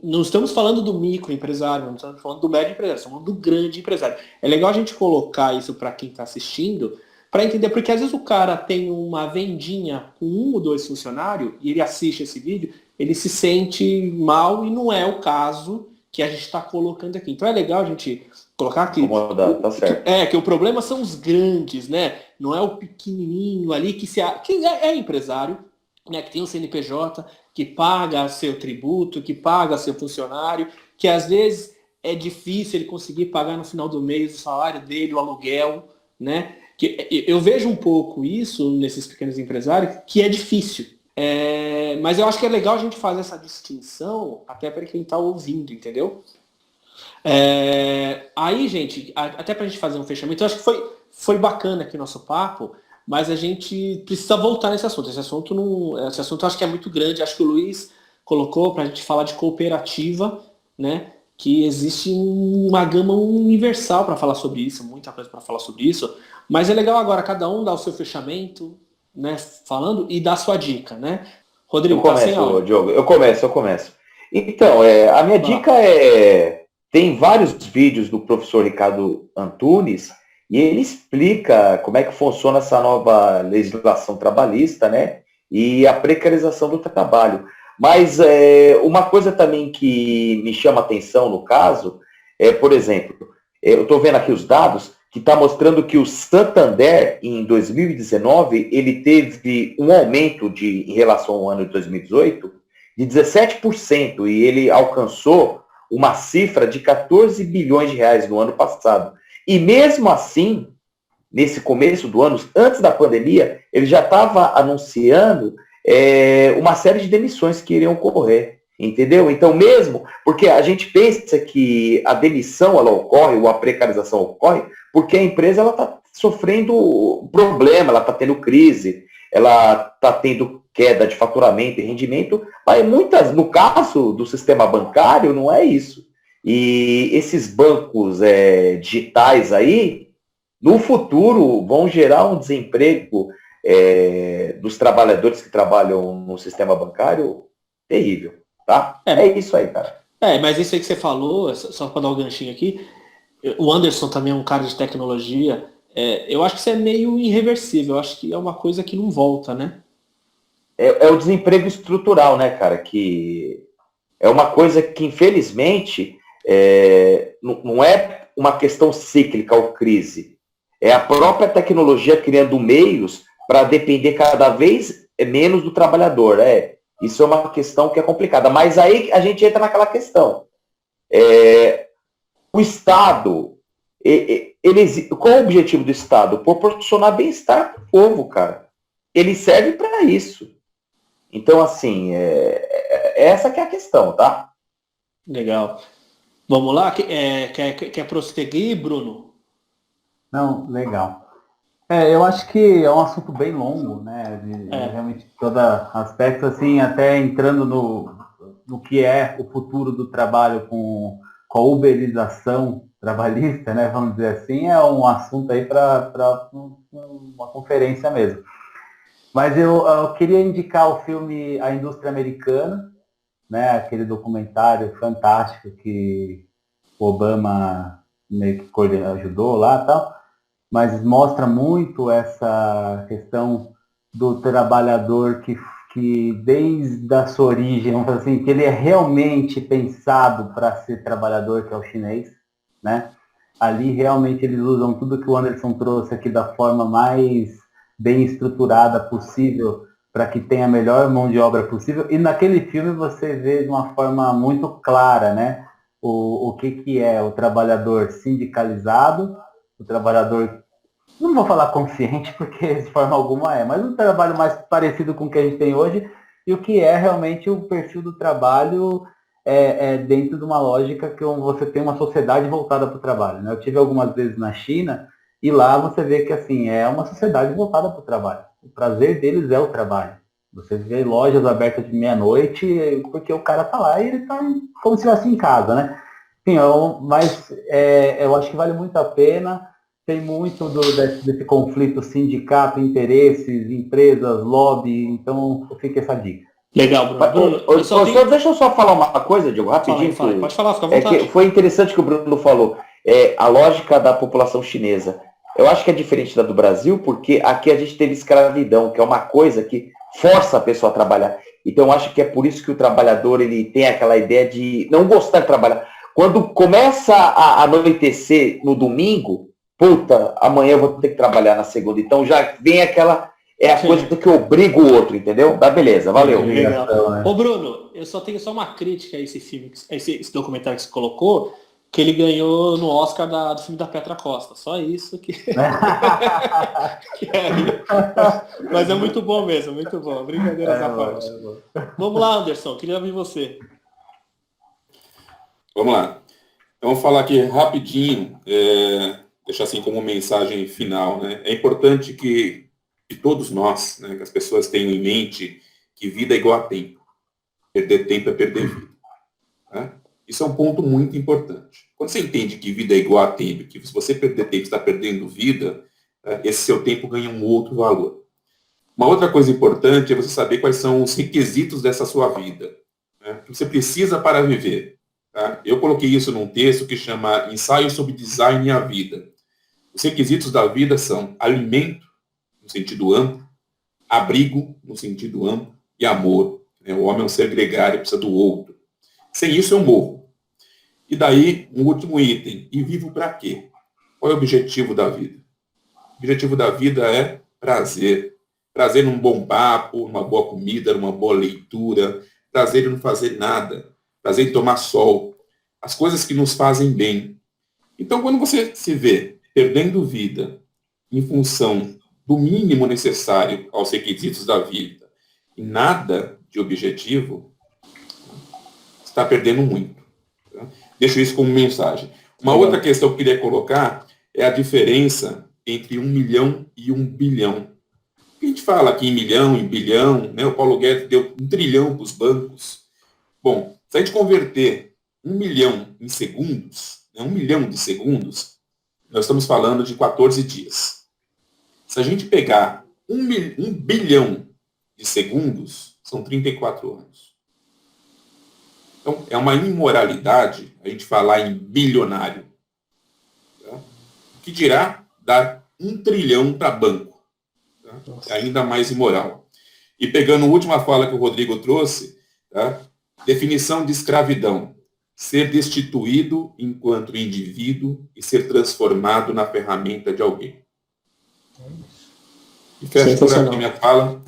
não estamos falando do microempresário, não estamos falando do médio empresário, estamos falando do grande empresário. É legal a gente colocar isso para quem está assistindo, para entender, porque às vezes o cara tem uma vendinha com 1 ou 2 funcionários e ele assiste esse vídeo, ele se sente mal e não é o caso que a gente está colocando aqui. Então é legal a gente colocar aqui tá certo. que o problema são os grandes, né? Não é o pequenininho ali que é empresário, né? Que tem um CNPJ, que paga seu tributo, que paga seu funcionário, que às vezes é difícil ele conseguir pagar no final do mês o salário dele, o aluguel, né? Que eu vejo um pouco isso nesses pequenos empresários, que é difícil. Mas eu acho que é legal a gente fazer essa distinção até para quem está ouvindo, entendeu? Aí, gente, até para a gente fazer um fechamento, eu acho que foi bacana aqui o nosso papo, mas a gente precisa voltar nesse assunto. Esse assunto eu acho que é muito grande. Acho que o Luiz colocou para a gente falar de cooperativa, né? Que existe uma gama universal para falar sobre isso, muita coisa para falar sobre isso. Mas é legal agora cada um dar o seu fechamento, né? Falando e dar a sua dica, né? Rodrigo, eu começo, Diogo. Eu começo. Então, a minha dica tem vários vídeos do professor Ricardo Antunes e ele explica como é que funciona essa nova legislação trabalhista, né? E a precarização do trabalho. Mas uma coisa também que me chama atenção no caso por exemplo, eu estou vendo aqui os dados que está mostrando que o Santander, em 2019, ele teve um aumento em relação ao ano de 2018 de 17%, e ele alcançou uma cifra de 14 bilhões de reais no ano passado. E mesmo assim, nesse começo do ano, antes da pandemia, ele já estava anunciando uma série de demissões que iriam ocorrer, entendeu? Então mesmo, porque a gente pensa que a demissão ela ocorre, ou a precarização ocorre, porque a empresa está sofrendo problema, ela está tendo crise, ela está tendo queda de faturamento e rendimento, mas no caso do sistema bancário, não é isso. E esses bancos digitais aí, no futuro, vão gerar um desemprego dos trabalhadores que trabalham no sistema bancário terrível, tá? É isso aí, cara. Mas isso aí que você falou, só para dar um ganchinho aqui, o Anderson também é um cara de tecnologia, eu acho que isso é meio irreversível, eu acho que é uma coisa que não volta, né? É o desemprego estrutural, né, cara, que É uma coisa que, infelizmente, não é uma questão cíclica ou crise. É a própria tecnologia criando meios para depender cada vez menos do trabalhador. Isso é uma questão que é complicada. Mas aí a gente entra naquela questão. O Estado, qual é o objetivo do Estado? Proporcionar bem-estar para o povo, cara. Ele serve para isso. Então, assim, essa que é a questão, tá? Legal. Vamos lá? Quer prosseguir, Bruno? Não, legal. Eu acho que é um assunto bem longo, né? De realmente todo aspecto, assim, até entrando no que é o futuro do trabalho com a uberização trabalhista, né? Vamos dizer assim, é um assunto aí para uma conferência mesmo. Mas eu queria indicar o filme A Indústria Americana, né? Aquele documentário fantástico que o Obama meio que ajudou lá e tal. Mas mostra muito essa questão do trabalhador que desde a sua origem, vamos fazer assim, que ele é realmente pensado para ser trabalhador, que é o chinês, né? Ali realmente eles usam tudo que o Anderson trouxe aqui da forma mais bem estruturada possível para que tenha a melhor mão de obra possível. E naquele filme você vê de uma forma muito clara, né? O que é o trabalhador sindicalizado, o trabalhador, não vou falar consciente, porque de forma alguma mas um trabalho mais parecido com o que a gente tem hoje, e o que é realmente o perfil do trabalho dentro de uma lógica que você tem uma sociedade voltada para o trabalho, né? Eu tive algumas vezes na China, e lá você vê que assim, é uma sociedade voltada para o trabalho. O prazer deles é o trabalho. Você vê lojas abertas de meia-noite, porque o cara tá lá e ele tá como se estivesse em casa, né? Enfim, mas eu acho que vale muito a pena. Tem muito desse conflito sindicato, interesses, empresas, lobby, então fica essa dica. Legal, Bruno. Deixa eu só falar uma coisa, Diogo, rapidinho. Fala aí. Pode falar, fica à vontade. Foi interessante que o Bruno falou. A lógica da população chinesa. Eu acho que é diferente da do Brasil, porque aqui a gente teve escravidão, que é uma coisa que força a pessoa a trabalhar. Então eu acho que é por isso que o trabalhador ele tem aquela ideia de não gostar de trabalhar. Quando começa a anoitecer no domingo, puta, amanhã eu vou ter que trabalhar na segunda. Então já vem aquela... a coisa que obriga o outro, entendeu? Tá, beleza, valeu. Legal. Ô, Bruno, eu tenho uma crítica a esse filme, esse documentário que você colocou, que ele ganhou no Oscar do filme da Petra Costa. Só isso que... Mas é muito bom mesmo, muito bom. Brincadeiras à parte. Vamos lá, Anderson, queria ouvir você. Vamos lá. Então, vamos falar aqui rapidinho, deixar assim como mensagem final, né? É importante que todos nós, né, que as pessoas tenham em mente que vida é igual a tempo. Perder tempo é perder vida. Né? Isso é um ponto muito importante. Quando você entende que vida é igual a tempo, que se você perder tempo, está perdendo vida, esse seu tempo ganha um outro valor. Uma outra coisa importante é você saber quais são os requisitos dessa sua vida. Né? O que você precisa para viver. Tá? Eu coloquei isso num texto que chama Ensaio sobre Design e a Vida. Os requisitos da vida são alimento, no sentido amplo, abrigo, no sentido amplo, e amor. Né? O homem é um ser gregário, precisa do outro. Sem isso eu morro. E daí, um último item. E vivo para quê? Qual é o objetivo da vida? O objetivo da vida é prazer. Prazer num bom papo, numa boa comida, numa boa leitura. Prazer em não fazer nada. Prazer em tomar sol. As coisas que nos fazem bem. Então, quando você se vê perdendo vida em função do mínimo necessário aos requisitos da vida e nada de objetivo, está perdendo muito. Tá? Deixo isso como mensagem. Uma outra questão que eu queria colocar é a diferença entre 1 milhão e 1 bilhão. A gente fala aqui em milhão, em bilhão, né? O Paulo Guedes deu 1 trilhão para os bancos. Bom, se a gente converter 1 milhão em segundos, né, 1 milhão de segundos, nós estamos falando de 14 dias. Se a gente pegar 1 bilhão de segundos, são 34 anos. Então, é uma imoralidade a gente falar em bilionário. Tá? O que dirá dar 1 trilhão para banco? Tá? É ainda mais imoral. E pegando a última fala que o Rodrigo trouxe, tá? Definição de escravidão: ser destituído enquanto indivíduo e ser transformado na ferramenta de alguém. E fecho por aqui minha fala.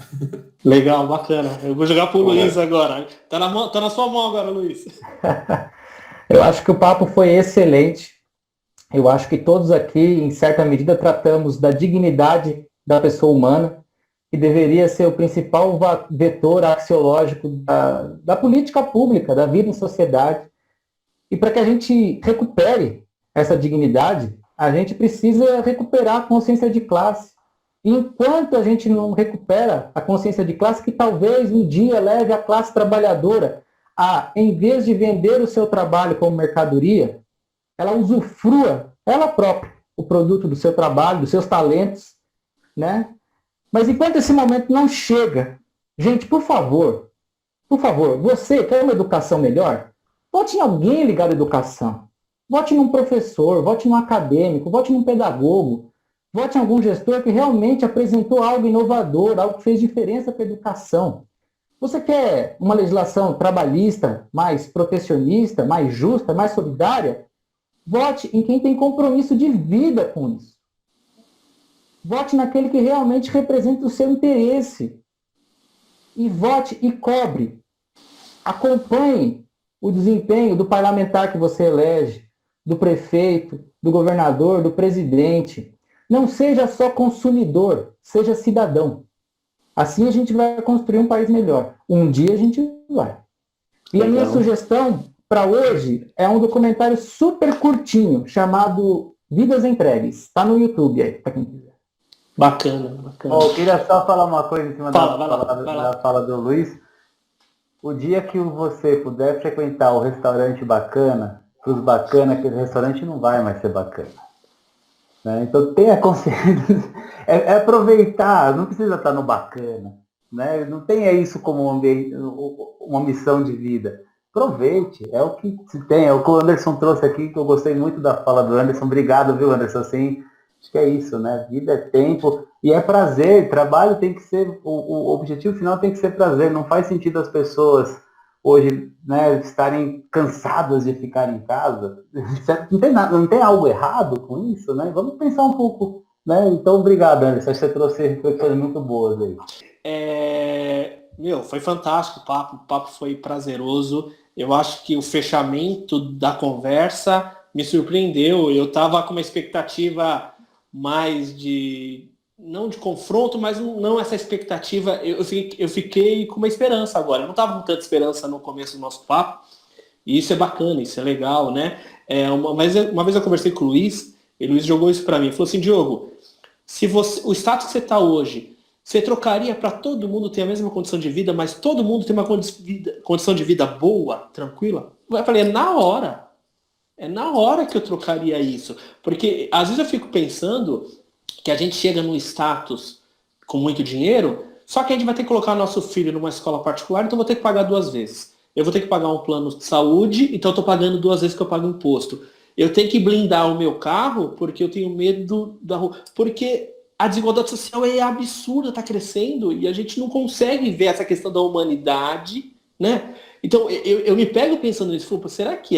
Legal, bacana. Eu vou jogar pro Luiz agora. Tá na sua mão agora, Luiz. Eu acho que o papo foi excelente. Eu acho que todos aqui, em certa medida, tratamos da dignidade da pessoa humana, que deveria ser o principal vetor axiológico da política pública, da vida em sociedade. E para que a gente recupere essa dignidade, a gente precisa recuperar a consciência de classe. E enquanto a gente não recupera a consciência de classe, que talvez um dia leve a classe trabalhadora a, em vez de vender o seu trabalho como mercadoria, ela usufrua, ela própria, o produto do seu trabalho, dos seus talentos, né? Mas enquanto esse momento não chega, gente, por favor, você quer uma educação melhor? Vote em alguém ligado à educação. Vote num professor, vote num acadêmico, vote num pedagogo, vote em algum gestor que realmente apresentou algo inovador, algo que fez diferença para a educação. Você quer uma legislação trabalhista mais protecionista, mais justa, mais solidária? Vote em quem tem compromisso de vida com isso. Vote naquele que realmente representa o seu interesse. E vote e cobre. Acompanhe o desempenho do parlamentar que você elege, do prefeito, do governador, do presidente. Não seja só consumidor, seja cidadão. Assim a gente vai construir um país melhor. Um dia a gente vai. E a minha sugestão para hoje é um documentário super curtinho, chamado Vidas Entregues. Está no YouTube aí, para quem quiser. Bacana. Eu queria só falar uma coisa em cima da fala do Luiz. O dia que você puder frequentar o restaurante bacana, para os bacanas, aquele restaurante não vai mais ser bacana. Né? Então tenha consciência, é aproveitar, não precisa estar no bacana. Né? Não tenha isso como uma missão de vida. Aproveite, é o que se tem, é o que o Anderson trouxe aqui, que eu gostei muito da fala do Anderson. Obrigado, viu, Anderson? Assim, acho que é isso, né? Vida é tempo e é prazer. Trabalho tem que ser, o objetivo final tem que ser prazer. Não faz sentido as pessoas hoje, né, estarem cansadas de ficar em casa. Não tem algo errado com isso, né? Vamos pensar um pouco, né? Então, obrigado, Anderson. Acho que você trouxe reflexões muito boas aí. Foi fantástico o papo foi prazeroso. Eu acho que o fechamento da conversa me surpreendeu. Eu estava com uma expectativa mais não de confronto, mas não essa expectativa. Eu fiquei com uma esperança agora. Eu não estava com tanta esperança no começo do nosso papo. E isso é bacana, isso é legal, né? Uma vez eu conversei com o Luiz, e o Luiz jogou isso para mim. Ele falou assim: Diogo, o status que você está hoje, você trocaria para todo mundo ter a mesma condição de vida, mas todo mundo tem uma condição de vida boa, tranquila? Eu falei, é na hora. É na hora que eu trocaria isso. Porque às vezes eu fico pensando que a gente chega num status com muito dinheiro, só que a gente vai ter que colocar nosso filho numa escola particular, então eu vou ter que pagar 2 vezes. Eu vou ter que pagar um plano de saúde, então eu estou pagando 2 vezes que eu pago imposto. Eu tenho que blindar o meu carro porque eu tenho medo da rua. Porque a desigualdade social é absurda, está crescendo, e a gente não consegue ver essa questão da humanidade, né? Então, eu me pego pensando nisso, será que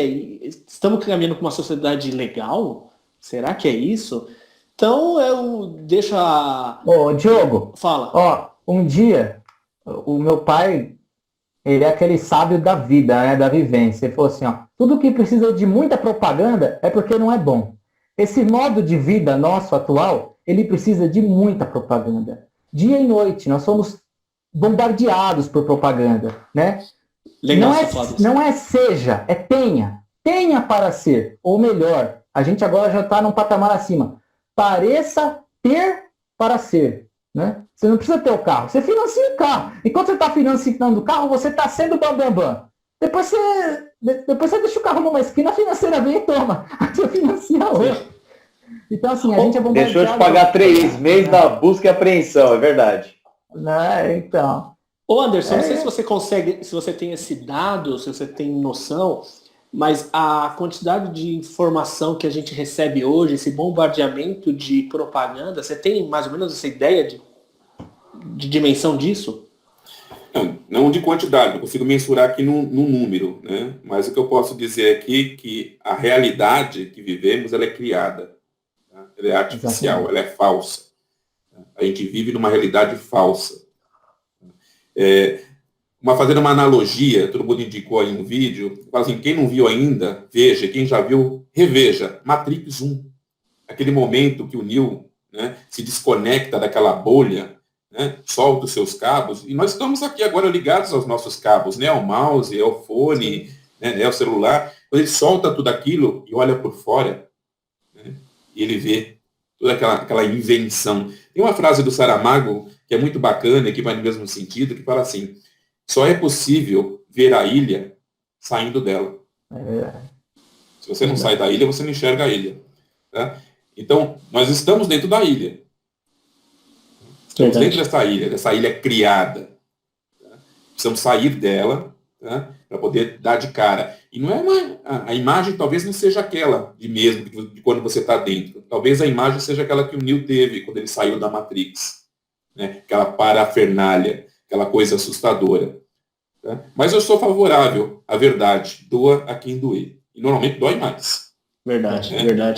estamos caminhando para uma sociedade legal? Será que é isso? Então, eu deixo Ô, Diogo, fala. Um dia, o meu pai, ele é aquele sábio da vida, né, da vivência. Ele falou assim, tudo que precisa de muita propaganda é porque não é bom. Esse modo de vida nosso atual, ele precisa de muita propaganda. Dia e noite, nós somos bombardeados por propaganda, né? Legal, não é seja, é tenha. Tenha para ser, ou melhor, a gente agora já está num patamar acima. Pareça ter para ser, né? Você não precisa ter o carro, você financia o carro. Enquanto você está financiando o carro, você está sendo bambambam. Depois você deixa o carro numa esquina, a financeira vem e toma. Você financia outro. Então, assim, a gente é bombardeado. Deixou de pagar 3 meses da busca e apreensão, é verdade. Então. Ô Anderson, não sei se você consegue, se você tem esse dado, se você tem noção, mas a quantidade de informação que a gente recebe hoje, esse bombardeamento de propaganda, você tem mais ou menos essa ideia de dimensão disso? Não de quantidade, não consigo mensurar aqui no número, né? Mas o que eu posso dizer aqui é que a realidade que vivemos, ela é criada, tá? Ela é artificial, Exatamente. ela é falsa. A gente vive numa realidade falsa. Fazendo uma analogia, todo mundo indicou aí um vídeo, fala assim, quem não viu ainda, veja, quem já viu, reveja, Matrix 1. Aquele momento que o Neo, né, se desconecta daquela bolha, né, solta os seus cabos, e nós estamos aqui agora ligados aos nossos cabos, né, ao mouse, ao fone, né, ao celular. Quando ele solta tudo aquilo e olha por fora, né, e ele vê toda aquela invenção. Tem uma frase do Saramago que é muito bacana, que vai no mesmo sentido, que fala assim, só é possível ver a ilha saindo dela. Se você não sai da ilha, você não enxerga a ilha. Tá? Então, nós estamos dentro da ilha. Estamos dentro dessa ilha criada. Tá? Precisamos sair dela, tá? Para poder dar de cara. E não é a imagem talvez não seja aquela de quando você está dentro. Talvez a imagem seja aquela que o Neo teve quando ele saiu da Matrix. Né? Aquela parafernália, aquela coisa assustadora. Tá? Mas eu sou favorável à verdade. Doa a quem doer. E normalmente dói mais. Verdade, né? verdade.